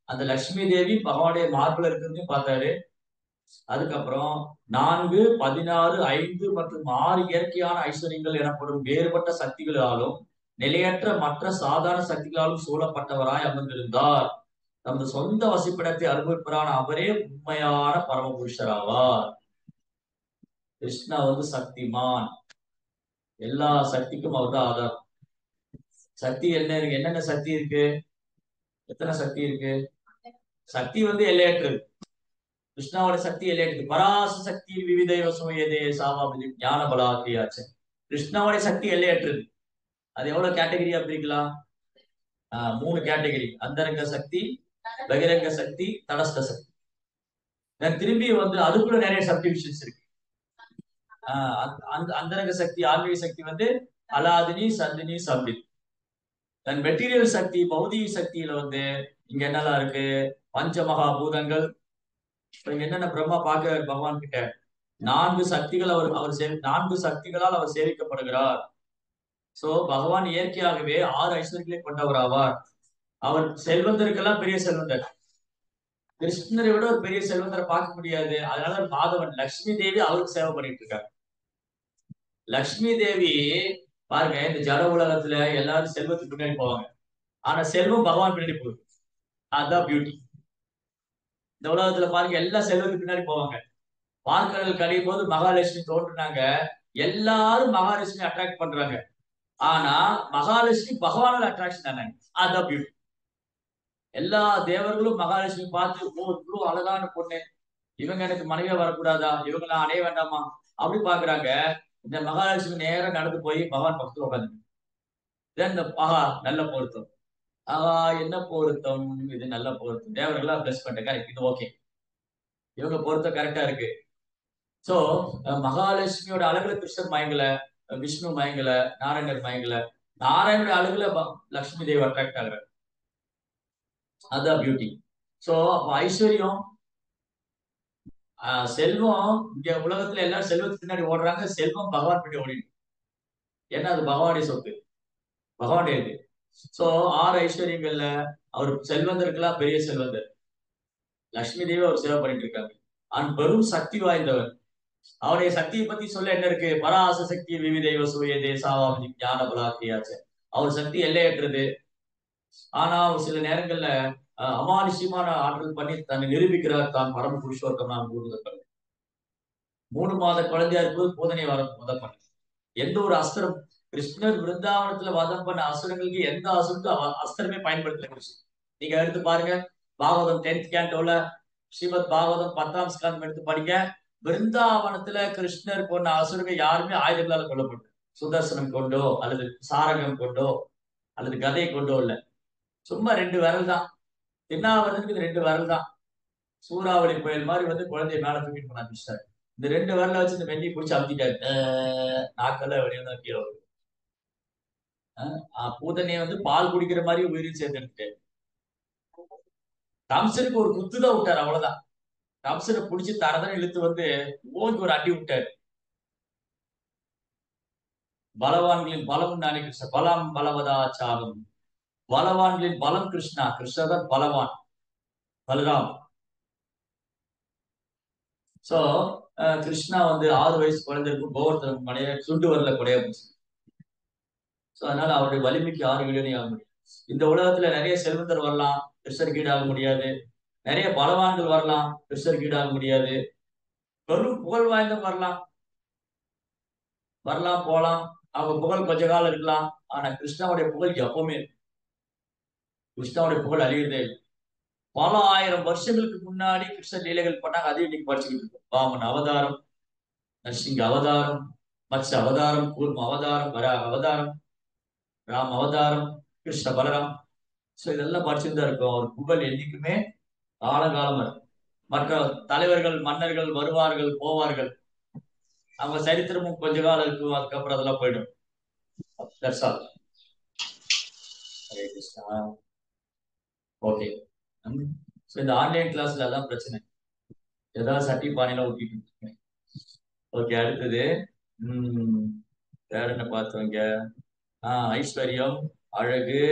அந்த லட்சுமி தேவி பகவானுடைய மார்பில் இருக்கிறதையும் பார்த்தாரு. அதுக்கப்புறம் 4, 16, 5 மற்றும் 6 இயற்கையான ஐஸ்வர்யங்கள் எனப்படும் வேறுபட்ட சக்திகளாலும் நிலையற்ற மற்ற சாதாரண சக்திகளாலும் சூழப்பட்டவராய் அமர்ந்திருந்தார். தமது சொந்த வசிப்பிடத்தை அனுபவிப்பவரான அவரே உண்மையான பரமபுருஷராவார். கிருஷ்ணா சக்திமான், எல்லா சக்திக்கும் அவர் தான் ஆதாரம். சக்தி என்னென்ன சக்தி இருக்கு? எத்தனை சக்தி இருக்கு? சக்தி எல்லையற்றது. கிருஷ்ணாவோட சக்தி எல்லையற்றது. பராச சக்தி விவித யோசனையதே சாமாபதி ஞான பலாக்கியாச்சு. கிருஷ்ணாவோட சக்தி எல்லையற்றது. அது எவ்வளவு கேட்டகரியா பிரிக்கலாம்? 3 கேட்டகரி. அந்தரங்க சக்தி, பகிரங்க சக்தி, தடஸ்த சக்தி. திரும்பி அதுக்குள்ள நிறைய சப்டிவிஷன்ஸ் இருக்கு. அந்தரங்க சக்தி, ஆன்மீக சக்தி அலாதினி, சந்தினி, சம்பித். தன் மெட்டீரியல் சக்தி, பௌதிக சக்தியில இங்க என்னெல்லாம் இருக்கு? பஞ்ச மகாபூதங்கள். இங்க என்னென்ன பிரம்மா பார்க்கிறார் பகவான் கிட்ட? 4 சக்திகள் நான்கு சக்திகளால் அவர் சேவிக்கப்படுகிறார். சோ பகவான் இயற்கையாகவே 6 ஐஸ்வர்யங்களை கொண்டவர் ஆவார். அவர் செல்வந்தருக்கெல்லாம் பெரிய செல்வந்தர். கிருஷ்ணரை விட ஒரு பெரிய செல்வந்தரை பார்க்க முடியாது. அதனால மாதவன் லட்சுமி தேவி அவருக்கு சேவை பண்ணிட்டு இருக்காங்க. லட்சுமி தேவி பாருங்க, இந்த ஜட உலகத்துல எல்லாரும் செல்வத்துக்கு பின்னாடி போவாங்க. ஆனா செல்வம் பகவான் பின்னாடி போகுது. அதுதான் பியூட்டி. இந்த உலகத்துல பாருங்க, எல்லா செல்வத்துக்கு பின்னாடி போவாங்க. பார்க்கடல் கழியும் போது மகாலட்சுமி தோன்றுனாங்க. எல்லாரும் மகாலட்சுமி அட்ராக்ட் பண்றாங்க. ஆனா மகாலட்சுமி பகவானோட அட்ராக்ஷன் தானே. அதுதான் பியூட்டி. எல்லா தேவர்களும் மகாலட்சுமி பார்த்து, ஓ இவ்வளவு அழகான பொண்ணு, இவங்க எனக்கு மனைவியா வரக்கூடாதா, இவங்க நான் அடைய வேண்டாமா அப்படி பாக்குறாங்க. இந்த மகாலட்சுமி நேரம் நடந்து போய் பகவான் பக்கத்துல உட்காந்து, ஆஹா நல்ல பொருத்தம், ஆஹா என்ன பொருத்தம், இது நல்ல பொருத்தம், தேவர்களா பிளஸ் பண்ணிட்டேன், இது ஓகே, இவங்க பொருத்தம் கரெக்டா இருக்கு. சோ மகாலட்சுமியோட அழகுல கிருஷ்ணர் மயங்கல, விஷ்ணு மயங்கல, நாராயணர் மயங்கல. நாராயணோட அழகுல லட்சுமி தேவி அட்ராக்ட் ஆகுற. அதுதான் பியூட்டி. சோ அப்ப ஐஸ்வர்யம், செல்வம், இங்க உலகத்துல எல்லாரும் செல்வத்துக்கு பின்னாடி ஓடுறாங்க. செல்வம் பகவான் பின்னாடி ஓடிடும். ஏன்னா அது பகவானுடைய சொத்து, பகவானுடைய இது. சோ 6 ஐஸ்வர்யங்கள்ல அவர் செல்வந்தருக்கெல்லாம் பெரிய செல்வந்தர். லட்சுமி தேவி அவர் சேவை பண்ணிட்டு இருக்காங்க. பெரும் சக்தி வாய்ந்தவர். அவருடைய சக்தியை பத்தி சொல்ல என்ன இருக்கு? பராச சக்தி விவிதேவ சூயதே சாவாமி ஞான பலாக்கியாச்சு. அவர் சக்தி எல்லையற்றது. ஆனா சில நேரங்கள்ல அமானுஷ்யமான ஆற்றல் பண்ணி தன்னை நிரூபிக்கிறார். தான் பரம புருஷோத்தம் நான் 3 மாத குழந்தையா இருக்கும்போது பூதனை வரம் வதம் பண்ண. எந்த ஒரு அஸ்திரம், கிருஷ்ணர் விருந்தாவனத்துல வதம் பண்ண அசுரங்களுக்கு எந்த அசுரத்துக்கும் அஸ்திரமே பயன்படுத்தல கிருஷ்ணன். நீங்க எடுத்து பாருங்க, பாகவதம் 10th cantoல ஸ்ரீமத் பாகவதம் 10ஆம் ஸ்கந்தம் எடுத்து படிங்க. விருந்தாவனத்துல கிருஷ்ணர் கொண்ட அசுரர்கள் யாருமே ஆயுதங்களால கொல்லப்பட்டு, சுதர்சனம் கொண்டோ அல்லது சாரகம் கொண்டோ அல்லது கதையை கொண்டோ இல்ல. சும்மா 2 விரல் தான். திருநாவலத்துக்கு 2 விரல் தான். சூறாவளி புயல் மாதிரி குழந்தைய மேல தூக்கிட்டு போன ஆரம்பிச்சிட்டாரு. இந்த 2 விரல வச்சு இந்த வெண்ணி பிடிச்சி அமுத்திட்டாரு. நாக்கெல்லாம் வெளியே தான் கீழே வருது. பூதனைய பால் குடிக்கிற மாதிரி உயிரில் சேர்த்துட்டு கம்சனுக்கு ஒரு குத்து தான் விட்டாரு. அவ்வளவுதான். கம்சனை பிடிச்சி தரதான் இழுத்து ஓங்கி ஒரு அடி விட்டாரு. பலவான்களின் பலம் நானே கிருஷ்ண பலம் பலவதாச்சாரம். பலவான்களின் பலம் கிருஷ்ணா, கிருஷ்ணதான் பலவான், பலராம். சோ கிருஷ்ணா 6 வயசு குழந்தைக்கும் கோவர்த்தன மலைய சுண்டு வரல கொடைய போச்சு. சோ அதனால அவருடைய வலிமைக்கு யாரும் ஈடுணையாக முடியும். இந்த உலகத்துல நிறைய செல்வந்தர் வரலாம், கிருஷ்ணருக்கு ஈடாக முடியாது. நிறைய பலவான்கள் வரலாம், கிருஷ்ணருக்கு ஈடாக முடியாது. வெறும் புகழ் வாய்ந்த வரலாம் வரலாம் போலாம், அவங்க புகழ் கொஞ்ச காலம் இருக்கலாம். ஆனா கிருஷ்ணாவுடைய புகழ் எப்பவுமே இருக்கு. கிருஷ்ணாவுடைய புகழ் அழியதே இல்லை. பல ஆயிரம் வருஷங்களுக்கு முன்னாடி கிருஷ்ண லீலைகள் பண்ணாங்க, அதையும் இன்னைக்கு படிச்சுக்கிட்டு இருக்கோம். வாமன் அவதாரம், நரசிங்க அவதாரம், மத்ஸ்ய அவதாரம், கூர்ம அவதாரம், வராக அவதாரம், ராம அவதாரம், கிருஷ்ண பலராம். சோ இதெல்லாம் படிச்சுட்டு தான் இருக்கும். அவர் புகழ் என்னைக்குமே காலகாலம் இருக்கும். மற்ற தலைவர்கள் மன்னர்கள் வருவார்கள் போவார்கள், அவங்க சரித்திரமும் கொஞ்ச காலம் இருக்கும், அதுக்கப்புறம் அதெல்லாம் போயிடும். That's all. Hare Krishna. Okay. So இந்த ஆன்லைன் கிளாஸ்ல அதான் பிரச்சனை, ஏதாவது சட்டி பானையில ஊட்டிட்டு இருக்கேன். ஓகே, அடுத்தது வேற என்ன பார்த்தவங்க? ஐஸ்வர்யம், அழகு,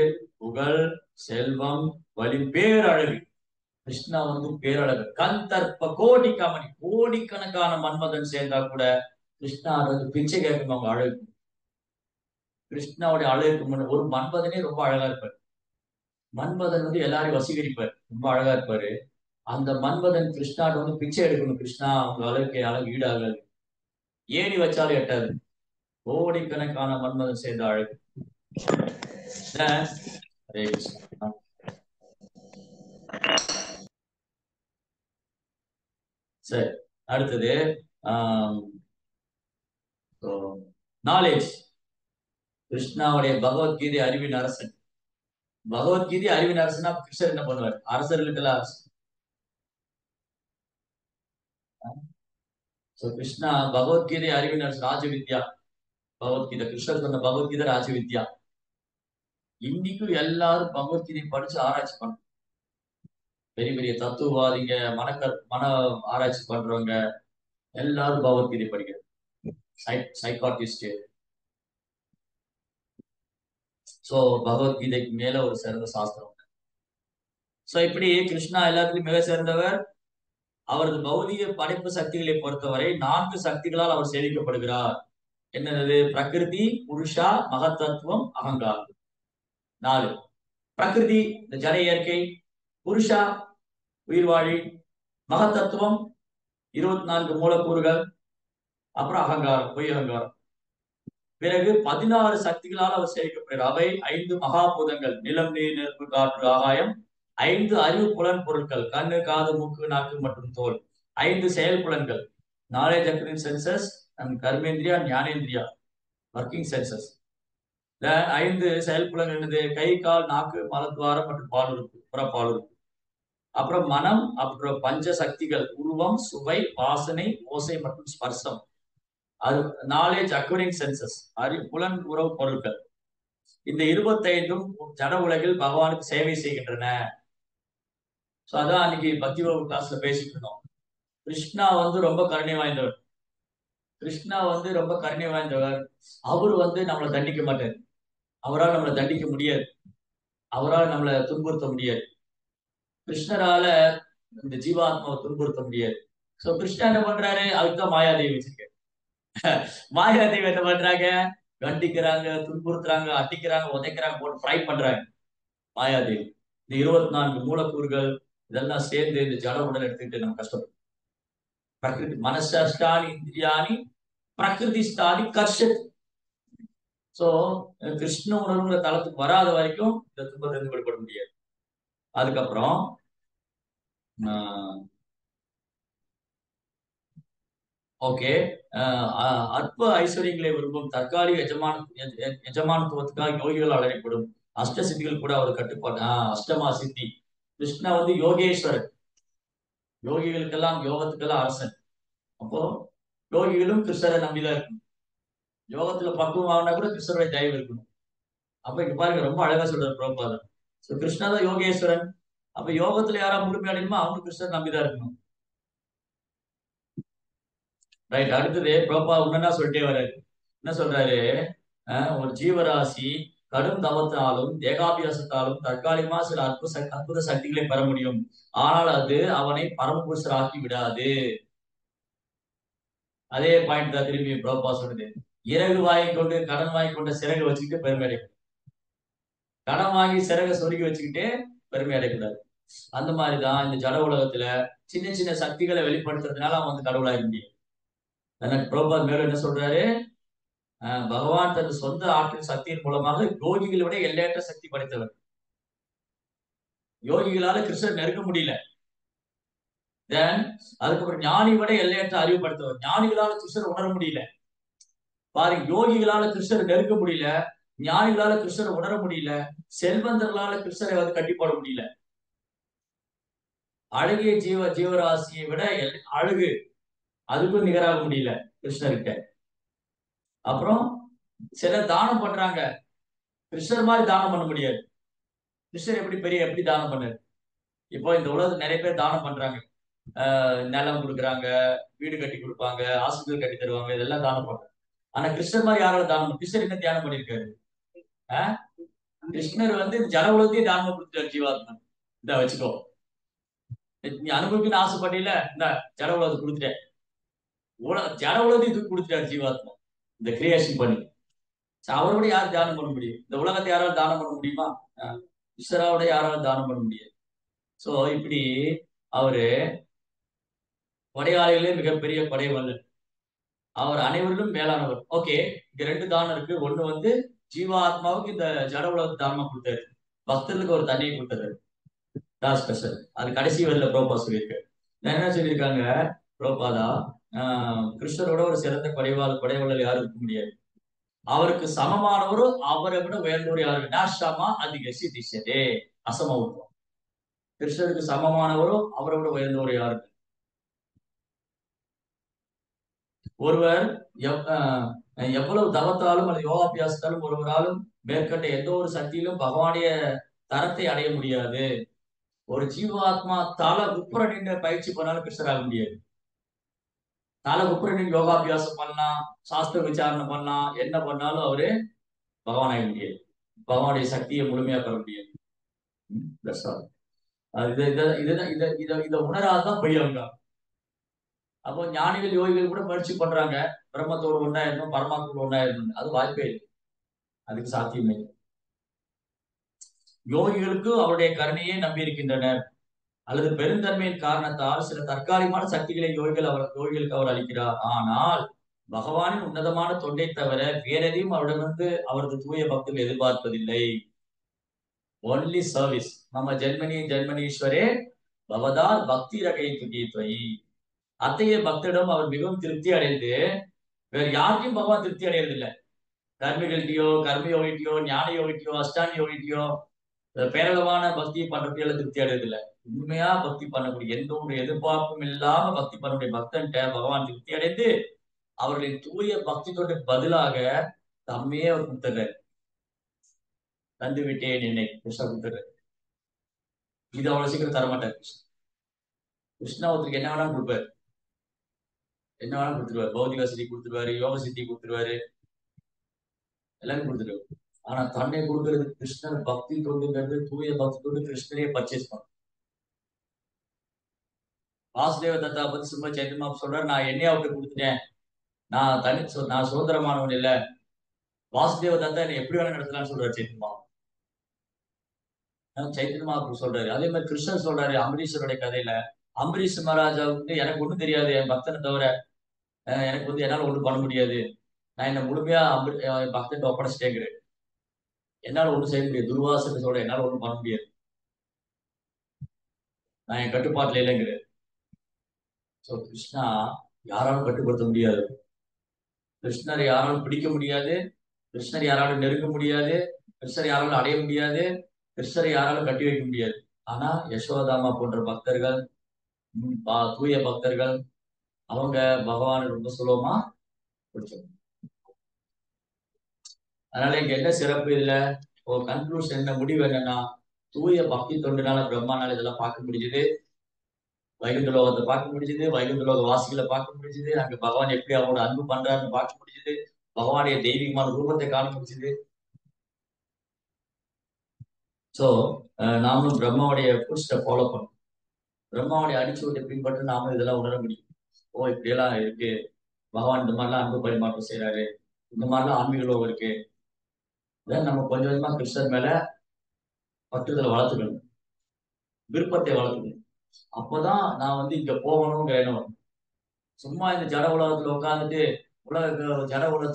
புகழ், செல்வம், வலி, பேரழகு. கிருஷ்ணா வந்து பேரழகு. கந்தர்ப்ப கோடி கமனி, கோடிக்கணக்கான மன்மதன் சேர்ந்தா கூட கிருஷ்ணா அழகு பிச்சை கேட்கும். அவங்க அழகு, கிருஷ்ணாவுடைய அழகுக்கு முன்ன ஒரு மன்மதனே ரொம்ப அழகா இருப்பார். மன்மதன் வந்து எல்லாரையும் வசீகரிப்பார், ரொம்ப அழகா இருப்பாரு. அந்த மன்மதன் கிருஷ்ணாட்ட வந்து பிச்சை எடுக்கணும். கிருஷ்ணா அவங்க அழகு ஈடாகாது, ஏணி வச்சாலும் எட்டாது. கோடிக்கணக்கான மன்மதன் சேர்ந்த அழகு. ஹரே கிருஷ்ணா. சரி, அடுத்தது நாலேஜ். கிருஷ்ணாவுடைய பகவத்கீதை அறிவின் அரசன். பகவத்கீதை அறிவின் அரசனா கிருஷ்ணர் என்ன பண்ணுவார்? அரசர்களுக்கெல்லாம் அரசன். கிருஷ்ணா பகவத்கீதை அறிவின் அரசன், ராஜவித்யா. பகவத்கீதை கிருஷ்ணர் சொன்ன பகவத்கீதை ராஜவித்யா. இன்னைக்கும் எல்லாரும் பகவத்கீதை படிச்சு ஆராய்ச்சி பண்ண, பெரிய பெரிய தத்துவவாதிங்க, மன ஆராய்ச்சி பண்றவங்க எல்லாரும் பகவத்கீதை படிக்கிறாங்க. சைக்காட்டிஸ்ட். சோ பகவத்கீதைக்கு மேல ஒரு சிறந்த சாஸ்திரம். சோ இப்படி கிருஷ்ணா எல்லாத்துக்கும் மிக சிறந்தவர். அவரது பௌதிக படைப்பு சக்திகளை பொறுத்தவரை 4 சக்திகளால் அவர் சேவிக்கப்படுகிறார். என்னது? பிரகிருதி, புருஷா, மகத்தத்துவம், அகங்காரம். 4. பிரகிருதி இந்த ஜட இயற்கை, புருஷா உயிர்வாழி, மகத்தத்துவம் 24 மூலக்கூறுகள், அப்புறம் அகங்காரம் பொய் அகங்காரம். பிறகு 16 சக்திகளால் அவர் சேவிக்கப்படுகிறார். அவை 5 மகாபூதங்கள், நிலம், நீர், நெருப்பு, காற்று, ஆகாயம். 5 அறிவு புலன் பொருட்கள், கண்ணு, காது, மூக்கு, நாக்கு மற்றும் தோல். 5 செயல் புலன்கள், நாலேஜ் அக்ரின் சென்சஸ் அண்ட் கர்மேந்திரியா, ஞானேந்திரியா, ஒர்க்கிங் சென்சஸ். 5 செயல் புலன்கள் என்னது? கை, கால், நாக்கு, மலத்வாரம் மற்றும் பாலுறுப்பு, புறப்பாலுறுப்பு. அப்புறம் மனம், அப்புறம் பஞ்ச சக்திகள், உருவம், சுவை, வாசனை, ஓசை மற்றும் ஸ்பர்சம். அது நாலேஜ் அக்வரிங் சென்சஸ், புலன் உறவு பொருட்கள். இந்த 25ம் ஜட உலகில் பகவானுக்கு சேவை செய்கின்றன. சோ அதான் அன்னைக்கு பக்தி வகுப்பு கிளாஸ்ல பேசிட்டு இருந்தோம். கிருஷ்ணா வந்து ரொம்ப கருணை வாய்ந்தவர். கிருஷ்ணா வந்து ரொம்ப கருணை வாய்ந்தவர். அவரு வந்து நம்மளை தண்டிக்க மாட்டார். அவரால் நம்மளை தண்டிக்க முடியாது, அவரால் நம்மளை துன்புறுத்த முடியாது. கிருஷ்ணரால இந்த ஜீவாத்மாவை துன்புறுத்த முடியாது. சோ கிருஷ்ணா என்ன பண்றாரு? அதுக்குதான் மாயாதேவி வச்சிருக்காரு. மாயாதேவி என்ன பண்றாங்க? கண்டிக்கிறாங்க, துன்புறுத்துறாங்க, அடிக்கிறாங்க, உதைக்கிறாங்க, போட்டு ஃப்ரை பண்றாங்க. மாயாதேவி இந்த 24 மூலக்கூறுகள் இதெல்லாம் சேர்ந்து இந்த ஜட உடல் எடுத்துக்கிட்டு நம்ம கஷ்டப்படும். பிரகிருதி மனசாஸ்தானி இந்திரியானி பிரகிருதிஸ்தானி கர்ஷத். சோ கிருஷ்ண உணர்வுங்கிற தளத்துக்கு வராத வரைக்கும் இந்த துன்பத்திலிருந்து விடுபட முடியாது. அதுக்கப்புறம் ஓகே, அற்ப ஐஸ்வர்யங்களை விரும்பும் தற்காலிக எஜமானத்துவத்துக்காக யோகிகள் அழைக்கப்படும் அஷ்ட சித்திகள் கூட அவர் கட்டுப்பாடு. அஷ்டமா சித்தி. கிருஷ்ணா வந்து யோகேஸ்வரன், யோகிகளுக்கெல்லாம் யோகத்துக்கெல்லாம் அரசன். அப்போ யோகிகளும் கிருஷ்ணரை நம்பிதான் இருக்கணும். யோகத்துல பக்குவம் ஆகினா கூட கிருஷ்ணருடைய தயவு இருக்கணும். அப்ப இங்க பாருங்க, ரொம்ப அழகா சொல்றாரு பிரபுபாதம். கிருஷ்ணா தான் யோகேஸ்வரன். அப்ப யோகத்துல யாரா முழுமையடையுமோ அவங்க கிருஷ்ணர் நம்பிதான் இருக்கணும். ரைட். அடுத்தது பிரபா உடனே சொல்லிட்டே வர்றாரு. என்ன சொல்றாரு? ஒரு ஜீவராசி கடும் தவத்தாலும் தேகாபியாசத்தாலும் தற்காலிகமா சில அற்புத சக்திகளை பெற முடியும். ஆனால் அது அவனை பரமபுருஷராக்கி விடாது. அதே பாயிண்ட் தான் திரும்பி பிரபா சொல்றது. இறகு வாங்கி கொண்டு கடன் வாங்கி கொண்ட சிறகு வச்சுக்கிட்டு பெருமை அடைக்கும். கடன் வாங்கி சிறகை சொருகி வச்சுக்கிட்டே பெருமை அடைக்கூடாது. அந்த மாதிரிதான் இந்த ஜட உலகத்துல சின்ன சின்ன சக்திகளை வெளிப்படுத்துறதுனால அவன் வந்து கடவுளா இருக்க முடியும். எனக்கு பிரபுபாத் மேலும் என்ன சொல்றாரு, பகவான் தன் சொந்த ஆற்றல் சக்தியின் மூலமாக யோகிகளை விட எல்லையற்ற சக்தி படைத்தவர். யோகிகளால கிருஷ்ணர் நெருங்க முடியல. தென் அதுக்கப்புறம் ஞானி விட எல்லையற்ற அறிவு படைத்தவர். ஞானிகளால கிருஷ்ணர் உணர முடியல. பாருங்க, யோகிகளால கிருஷ்ணர் நெருங்க முடியல, ஞானிகளால கிருஷ்ணரை உணர முடியல, செல்வந்தர்களால கிருஷ்ணரை வந்து கட்டி போட முடியல. அழகிய ஜீவராசியை விட அழகு அதுக்கும் நிகராக முடியல கிருஷ்ணர்கிட்ட. அப்புறம் சிலர் தானம் பண்றாங்க, கிருஷ்ணர் மாதிரி தானம் பண்ண முடியாது. கிருஷ்ணர் எப்படி தானம் பண்ணாரு? இப்போ இந்த உலகத்துல நிறைய பேர் தானம் பண்றாங்க, நிலம் கொடுக்குறாங்க, வீடு கட்டி கொடுப்பாங்க, ஹாஸ்பிட்டல் கட்டி தருவாங்க, இதெல்லாம் தானம் பண்றாங்க. ஆனா கிருஷ்ணர் மாதிரி யாரால தானம், கிருஷ்ணர் என்ன தியானம் பண்ணிருக்காரு? கிருஷ்ணர் வந்து ஜன உலகத்தையும் தானமா கொடுத்துட்டாரு. ஜீவாத்மன் இந்த வச்சுக்கோ, நீ அனுபவிக்கணும்னு ஆசைப்பட்டீல, இந்த ஜட உலகத்தை கொடுத்துட்டேன். ஜட உலகத்தையும் இதுக்கு கொடுத்துட்டாரு ஜீவாத்மா இந்த கிரியேஷன் பண்ணி. அவரோட யார் தானம் பண்ண முடியும்? இந்த உலகத்தை யாராலும் தானம் பண்ண முடியுமா? ஈஸ்வராவோட யாராலும் தானம் பண்ண முடியாது. சோ இப்படி அவரு கொடையாளிகளே மிகப்பெரிய கொடை வல்லர். அவர் அனைவரிலும் மேலானவர். ஓகே, இங்க ரெண்டு தானம் இருக்கு. ஒண்ணு வந்து ஜீவாத்மாவுக்கு இந்த ஜட உலகத்தை தானமா கொடுத்தாரு, பக்தர்களுக்கு ஒரு தண்ணியை கொடுத்தாரு, தான் ஸ்பெஷல். அது கடைசி வரையில புரோபா சொல்லியிருக்காரு. என்ன சொல்லியிருக்காங்க புரோபாதா, கிருஷ்ணரோட ஒரு சிறந்த கொடைவள்ளல் யாரும் இருக்க முடியாது. அவருக்கு சமமானவரும் அவரை விட உயர்ந்தவர் யாரு? நாஷாமா அதிகசி திசதே அசம உருவம். கிருஷ்ணருக்கு சமமானவரும் அவரை விட உயர்ந்தவர் யாரு? ஒருவர் எவ்வளவு தவத்தாலும் அல்லது யோகாபியாசத்தாலும் ஒருவராலும் மேற்கண்ட எந்த ஒரு சக்தியிலும் பகவானுடைய தரத்தை அடைய முடியாது. ஒரு ஜீவாத்மா தலை குப்புற நின்று பயிற்சி பண்ணாலும் கிருஷ்ணராக முடியாது. தலை குப்புற நின்று யோகாபியாசம் பண்ணலாம், சாஸ்திர விசாரணை பண்ணலாம், என்ன பண்ணாலும் அவரு பகவான் ஆக முடியாது. பகவானுடைய சக்தியை முழுமையா பெற முடியாது. இதை உணராதான் பெரியவங்க. அப்போ ஞானிகள் யோகிகள் கூட பயிற்சி பண்றாங்க, பிரம்மத்தோடு ஒன்னாயிரணும், பரமாத்மாவோடு ஒன்னாயிரணும். அது வாய்ப்பே இல்லை, அதுக்கு சாத்தியமே. யோகிகளுக்கு அவருடைய கருணையை நம்பி இருக்கின்றனர், அல்லது பெருந்தன்மையின் காரணத்தால் சில தற்காலிகமான சக்திகளை யோகிகளுக்கு அவர் அளிக்கிறார். ஆனால் பகவானின் உன்னதமான தொண்டை தவிர வேற எதையும் அவரிடமிருந்து அவரது தூய பக்தர்கள் எதிர்பார்ப்பதில்லை. Only service. நம்ம ஜென்மனீஸ்வரே பவதால் பக்தி ரகை துகீத்வை. அத்தகைய பக்தரிடம் அவர் மிகவும் திருப்தி அடைந்து வேற யாருக்கும் பகவான் திருப்தி அடையறதில்லை. கர்மிகள்கிட்டயோ, கர்மயோகிட்டியோ, ஞான யோகிட்டியோ, அஷ்டாங்க யோகிட்டியோ பேரளவான பக்தி பண்றதுல திருப்தி அடையறதில்லை. உண்மையா பக்தி பண்ணக்கூடிய, எந்த ஒரு எதிர்பார்ப்பும் இல்லாம பக்தி பண்ணக்கூடிய பக்தன்ட்ட பகவான் திருப்தி அடைந்து அவர்களின் தூய பக்தி தொண்டு பதிலாக தம்மையே அவர் கொடுத்துறாரு. தந்து விட்டேன் என்னை கிருஷ்ணா கொடுத்துறாரு. இது அவ்வளவு சீக்கிரம் தரமாட்டார் கிருஷ்ணா. கிருஷ்ணா ஒருத்தருக்கு என்ன வேணாலும் கொடுப்பாரு, என்ன வேணாலும் கொடுத்துருவாரு. பௌதிக வசதி கொடுத்துருவாரு, யோக சித்தி கொடுத்துருவாரு, எல்லாரும் கொடுத்துருவாரு. ஆனா தன்னை கொடுக்கறது கிருஷ்ணர் பக்தி தொண்டுங்கிறது, தூய பக்தி தொண்டு கிருஷ்ணரே பர்ச்சேஸ் பண்ணும். வாசுதேவ தத்தா பத்தி சும்மா சைத்தன்யா சொல்றாரு, நான் என்னையா விட்டு கொடுத்துட்டேன், நான் சுதந்திரமானவன் இல்ல, வாசுதேவ தத்தா என்னை எப்படி வேணா நடத்தலாம்னு சொல்றாரு சைத்தன்யா. சைத்தன்யா சொல்றாரு. அதே மாதிரி கிருஷ்ணன் சொல்றாரு அம்பரீஷருடைய கதையில, அம்பரீஷ் மகாராஜா வந்து எனக்கு ஒண்ணும் தெரியாது, என் பக்தனை தவிர எனக்கு வந்து என்னால ஒண்ணும் பண்ண முடியாது, நான் என்ன முழுமையா என் பக்தன் ஒப்படைச்சிட்டேங்கிறேன், என்னால ஒண்ணும் செய்ய முடியாது, துர்வாசனை சொல்ற என்னால ஒண்ணும் பண்ண முடியாது, நான் என் கட்டுப்பாட்டுல இல்லைங்கிறேன். சோ கிருஷ்ணா யாராலும் கட்டுப்படுத்த முடியாது, கிருஷ்ணரை யாராலும் பிடிக்க முடியாது, கிருஷ்ணர் யாராலும் நெருங்க முடியாது, கிருஷ்ணர் யாராலும் அடைய முடியாது, கிருஷ்ணரை யாராலும் கட்டி வைக்க முடியாது. ஆனா யசோதாமா போன்ற பக்தர்கள், தூய பக்தர்கள், அவங்க பகவான் ரொம்ப சுலபமா பிடிச்சவங்க. அதனால இங்க என்ன சிறப்பு இல்ல, ஒரு கன்க்ளூஷன் என்ன, முடிவு என்னன்னா, தூய பக்தி தொண்டுனால பிரம்மானால இதெல்லாம் பார்க்க முடிஞ்சது, வைகுண்ட லோகத்தை பார்க்க முடிஞ்சது, வைகுண்ட லோக வாசிகளை பார்க்க முடிஞ்சது, அங்க பகவான் எப்படி அவரோட அன்பு பண்றாருன்னு பார்க்க முடிஞ்சது, பகவானுடைய தெய்வீகமான ரூபத்தை காண முடிஞ்சது. சோ நாமளும் பிரம்மாவுடைய புஷ்ட ஃபாலோ பண்ணணும், பிரம்மாவுடைய அடிச்சுவட்டை பின்பற்ற நாமளும் இதெல்லாம் உணர முடியும். ஓ இப்படியெல்லாம் இருக்கு, பகவான் இந்த மாதிரிலாம் அன்பு பரிமாற்றம் செய்யறாரு, இந்த மாதிரிலாம் ஆன்மீக லோகம் இருக்கு. இதை நம்ம கொஞ்சம் கொஞ்சமா கிருஷ்ணர் மேல பற்றுதலை வளர்த்துக்கணும். விருப்பத்தை வளர்த்துக்கணும். அப்பதான் நான் வந்து இங்க போகணுங்கிற எண்ணம் வரும். சும்மா இந்த ஜட உலகத்துல உட்காந்துட்டு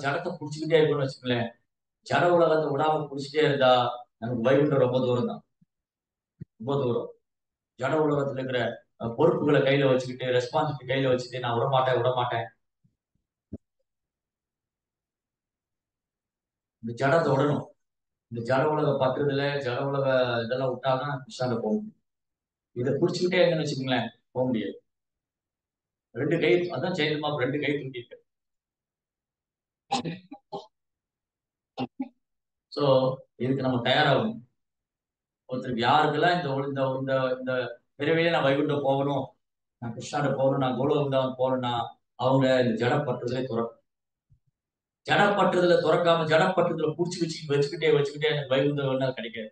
ஜடத்தை புடிச்சுக்கிட்டே இருக்கணும்னு வச்சுக்கோங்களேன். ஜட உலகத்தை விடாம புடிச்சிட்டே இருந்தா நமக்கு வைகுண்டம் ரொம்ப தூரம் தான், ரொம்ப தூரம். ஜட உலகத்துல இருக்கிற பொறுப்புகளை கையில வச்சுக்கிட்டு, ரெஸ்பான்சிபிலிட்டி கையில வச்சுட்டு நான் விட மாட்டேன். இந்த ஜடத்தை விடணும். இந்த ஜட உலக பற்றுதல, ஜட உலக இதெல்லாம் விட்டாதான் கிருஷ்ணாண்ட போக முடியும். இதை புடிச்சுக்கிட்டே இருந்தேன்னு வச்சுக்கோங்களேன், போக முடியாது. ரெண்டு கை, அதான் சைதன்மா 2 கை தூக்கிட்டு. சோ இதுக்கு நம்ம தயாராகணும். ஒருத்தருக்கு யாருக்கெல்லாம் இந்த இந்த இந்த இந்த பிறவிலே நான் வைகுண்டம் போகணும், நான் கிருஷ்ணாண்ட போகணும், நான் கோலோகந்தான் போகணும்னா அவங்க இந்த ஜடப்பற்றுதலை ஜடப்பற்றுதலை துறக்காம ஜடப்பற்றுதலை புடிச்சு வச்சுக்கிட்டே எனக்கு வைகுண்டம் வேணா கிடைக்காது.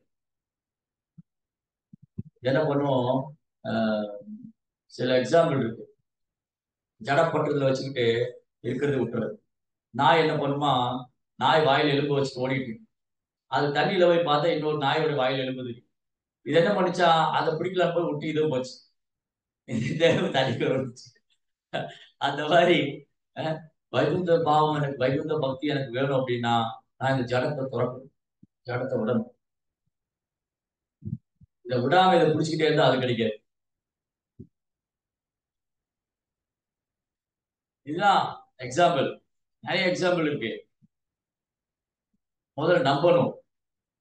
என்ன பண்ணுவோம், சில எக்ஸாம்பிள் இருக்கு. ஜடப்பற்றுதலை வச்சுக்கிட்டு இருக்கிறது விட்டுறது. நாய் என்ன பண்ணுமா, நாய் வாயில எலும்பு வச்சுட்டு ஓடிட்டு இருக்கு. அது தண்ணியில போய் பார்த்தா இன்னொரு நாயோட வாயில எலும்புது. இது என்ன பண்ணிச்சா, அதை பிடிக்கலாம் போய் விட்டு இதுவும் போச்சு, தண்ணிக்கு வந்துச்சு. அந்த மாதிரி வைகுந்த பாவம் எனக்கு, வைகுந்த பக்தி எனக்கு வேணும் அப்படின்னா நான் இந்த ஜடத்தை துறக்கணும், ஜடத்தை விடணும். இதை விடாம இதை பிடிச்சிக்கிட்டே இருந்தா அது கிடைக்காது. இதுதான் எக்ஸாம்பிள். நிறைய எக்ஸாம்பிள் இருக்கு. முதல்ல நம்பணும்,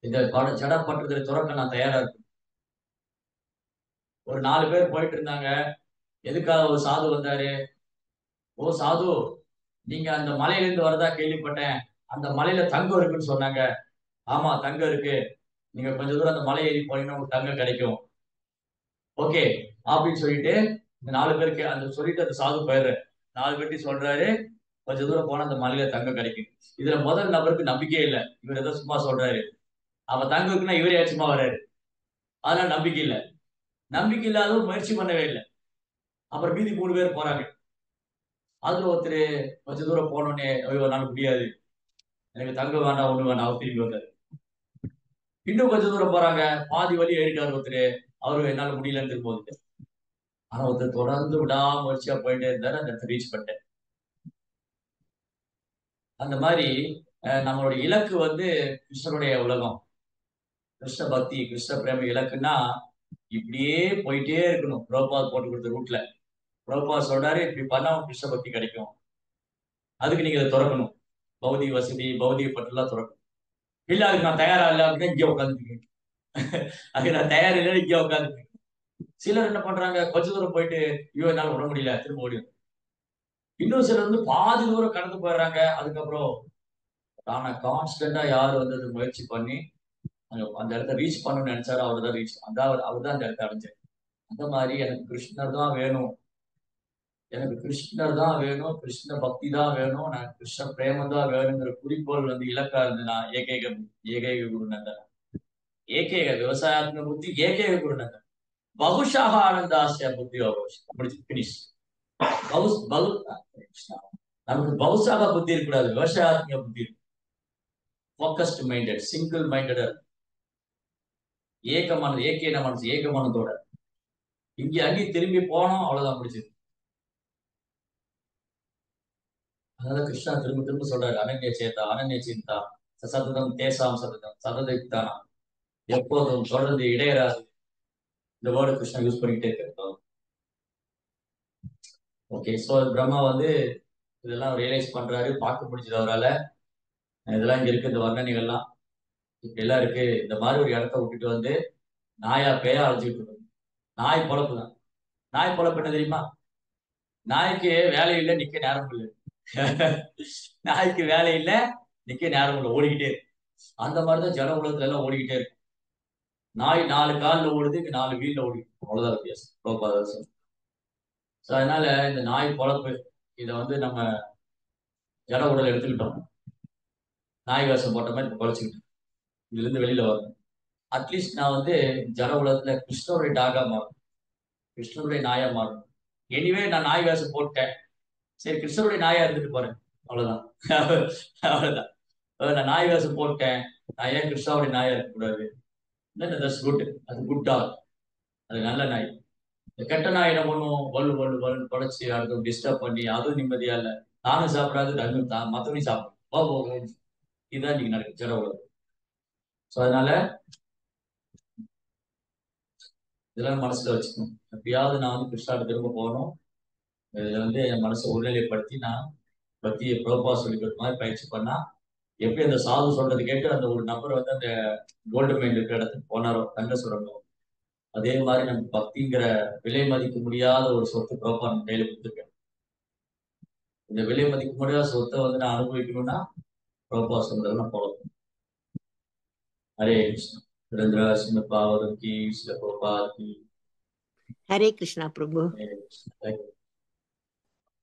இந்த ஜடப்பற்றுதலை துறக்க நான் தயாரா இருக்கேன். ஒரு 4 பேர் போயிட்டு இருந்தாங்க. எதுக்காக ஒரு சாது வந்தாரு. ஓ சாது, நீங்க அந்த மலையிலிருந்து வரதா கேள்விப்பட்டேன், அந்த மலையில தங்கம் இருக்குன்னு சொன்னாங்க. ஆமா தங்கம் இருக்கு, நீங்க கொஞ்ச தூரம் அந்த மலை ஏறி போனீங்கன்னா உங்களுக்கு தங்கம் கிடைக்கும். ஓகே அப்படின்னு சொல்லிட்டு இந்த 4 பேருக்கு அந்த சொல்லிட்டு அந்த சாது போயிடுற 4 பேர்ட்டி சொல்றாரு, கொஞ்ச தூரம் போனா அந்த மலையில தங்கம் கிடைக்கும். இதுல முதல் நபருக்கு நம்பிக்கையே இல்லை, இவர் ஏதோ சும்மா சொல்றாரு. அவன் தங்கம் இருக்குன்னா இவரே சும்மா வர்றாரு, அதெல்லாம் நம்பிக்கை இல்லை. நம்பிக்கை இல்லாதவங்க முயற்சி பண்ணவே இல்லை. அப்புறம் மீதி 3 பேர் போறாங்க. அதுல ஒருத்தர் கொஞ்ச தூரம் போனோடனே ஐயோ என்னால முடியாது, எனக்கு தங்கம் வேண்டாம், ஒண்ணு வேண்டாம், அவர் திரும்பி வந்தாரு. இன்னும் கொஞ்ச தூரம் போறாங்க, பாதி வழி ஏறிட்டாரு ஒருத்தர், அவரு என்னால முடியலன்னு திரும்ப வந்துட்டார். ஆனா ஒருத்தர் தொடர்ந்து விடாமுயற்சியா போயிட்டே இருந்தாரு, அந்த இடத்த ரீச் பண்ணிட்டேன். அந்த மாதிரி நம்மளுடைய இலக்கு வந்து கிருஷ்ணனுடைய உலகம், கிருஷ்ண பக்தி, கிருஷ்ண பிரேம இலக்குன்னா இப்படியே போயிட்டே இருக்கணும். பிரபுபாத் போட்டு கொடுத்த ரூட்ல பிரபுபாத் சொல்றாரு, இப்படி பண்ணா கிருஷ்ண பக்தி கிடைக்கும். அதுக்கு நீங்க இதை துறக்கணும், பௌதிக வசதி, பௌதிக பற்றுலாம் துறக்கணும். இல்ல அதுக்கு நான் தயாரா இல்லை அப்படின்னா இங்கே உட்காந்துருக்கேன், அதுக்கு நான் தயார் இல்லைன்னு இங்கே உட்காந்துருக்கேன். சிலர் என்ன பண்றாங்க, கொஞ்ச தூரம் போயிட்டு ஐயோ என்னால விட முடியல திரும்ப ஓடிடும். இன்னும் சிலர் வந்து பாதி தூரம் கடந்து போயிடுறாங்க. அதுக்கப்புறம் ஆனா கான்ஸ்டன்டா யாரு வந்து முயற்சி பண்ணி அந்த இடத்த ரீச் பண்ணணும்னு நினைச்சாரு, அவர் தான் ரீச், அவர் தான் அந்த இடத்த அடைஞ்சார். அந்த மாதிரி எனக்கு கிருஷ்ணர் தான் வேணும், எனக்கு கிருஷ்ணர் தான் வேணும், கிருஷ்ண பக்தி தான் வேணும், நான் கிருஷ்ண பிரேமம் தான் வேணுங்கிற குறிக்கோள் வந்து இலக்கா இருந்ததுன்னா ஏகைக குருநந்தன், ஏகைக விவசாயாத்ம புத்தி, ஏகைக குருநந்தன், பகுஷாக ஆனந்தாசிய புத்தி முடிச்சு பினிஷ். நமக்கு பகுசாக புத்தி இருக்கக்கூடாது, விவசாயாத்மிக புத்தி இருக்கு. ஃபோக்கஸ்ட் மைண்டட், சிங்கிள் மைண்டட், ஏகமானது, ஏகேன மனசு, ஏகமானதோட இங்கே அங்கேயும் திரும்பி போனோம், அவ்வளவுதான் முடிச்சது. அதனால கிருஷ்ணா திரும்ப திரும்ப சொல்றாரு, அனன்ய சேதா அனன்ய சிந்தா சததம் தேசாம் சததம் சததித்தானா, எப்போதும் தொடர்ந்து இடையராது. இந்த வேர்டு கிருஷ்ணா யூஸ் பண்ணிக்கிட்டே இருக்காரு. ஓகே, ஸோ பிரம்மா வந்து இதெல்லாம் ரியலைஸ் பண்றாரு, பார்க்க முடிஞ்சது அவரால். இதெல்லாம் இங்க இருக்கு, இந்த வர்ணனைகள்லாம் இப்படி எல்லாம் இருக்கு. இந்த மாதிரி ஒரு இடத்த விட்டுட்டு வந்து நாயா பேயா அழைச்சிட்டு இருக்கோம். நாய் பொழப்பு தான். நாய் பொழப்பு என்ன தெரியுமா, நாய்க்கு வேலை இல்லை, நிக்க நேரம் இல்லை. நாய்க்கு வேலை இல்லை, நிக்க நேரம் இல்லை, ஓடிக்கிட்டே இருக்கு. அந்த மாதிரிதான் ஜன உலகத்துல எல்லாம் ஓடிக்கிட்டே இருக்கு. நாய் 4 காலில் ஓடுது, இங்க 4 வீல்ல ஓடி, அவ்வளவுதான் வித்தியாசம். ஸோ அதனால இந்த நாய் பொழப்பு இதை வந்து நம்ம ஜட உடல் எடுத்துக்கிட்டோம், நாய் வேஷம் போட்ட மாதிரி இப்போ குறைச்சிக்கிட்டோம். இதுல இருந்து வெளியில வரணும். அட்லீஸ்ட் நான் வந்து ஜட உலகத்துல கிருஷ்ணனுடைய டாகா மாறணும், கிருஷ்ணனுடைய நாயா மாறணும். எனிவே நான் நாய் வேஷம் போட்டேன், சரி கிருஷ்ணனுடைய நாயா இருந்துட்டு போறேன், அவ்வளவுதான். அவ்வளவுதான். நான் நாய் வேஷம் போட்டேன், நான் ஏன் கிருஷ்ணாவுடைய நாயா இருக்கக்கூடாது? குட், அது குட் டாக். அது நல்ல நாய். இந்த கெட்ட நாய் என்ன பண்ணும், வலு வலு வலு தொடச்சி அடுத்து டிஸ்டர்ப் பண்ணி அதுவும் நிம்மதியா இல்லை, நானும் சாப்பிடாது அதுவும் மற்றவனையும் சாப்பிடும். இதுதான் இன்னைக்கு நடக்குது ஜட உலகம். ஸோ அதனால இதெல்லாம் மனசுல வச்சுக்கணும். எப்பயாவது நான் வந்து கிருஷ்ணாட்ட திரும்ப போகணும், இதுல வந்து என் மனசை ஒருநிலைப்படுத்தி நான் பத்தியை ப்ரோபா சொல்லி கொடுத்த மாதிரி பயிற்சி பண்ணா எப்படி அந்த சாது சொல்றது கேட்டு அந்த ஒரு நபர் வந்து அந்த கோல்டு மைன் இருக்கிற இடத்துக்கு போனாரோ, தங்க சுரங்கம், அதே மாதிரி நம்ம பக்திங்கிற விலை மதிக்க முடியாத ஒரு சொத்து ப்ரோபா நம்ம கையில கொடுத்துருக்கேன். இந்த விலை மதிக்க முடியாத சொத்தை வந்து நான் அனுபவிக்கணும்னா ப்ரோபா சொல்றது நான் போகணும். ஹரே கிருஷ்ணா. சுரேந்திரா ஸ்ரீமத் பாகவதம் கி, ஸ்ரீல பிரபுபாத் கி. ஹரே கிருஷ்ணா பிரபு. ஹரே கிருஷ்ணா.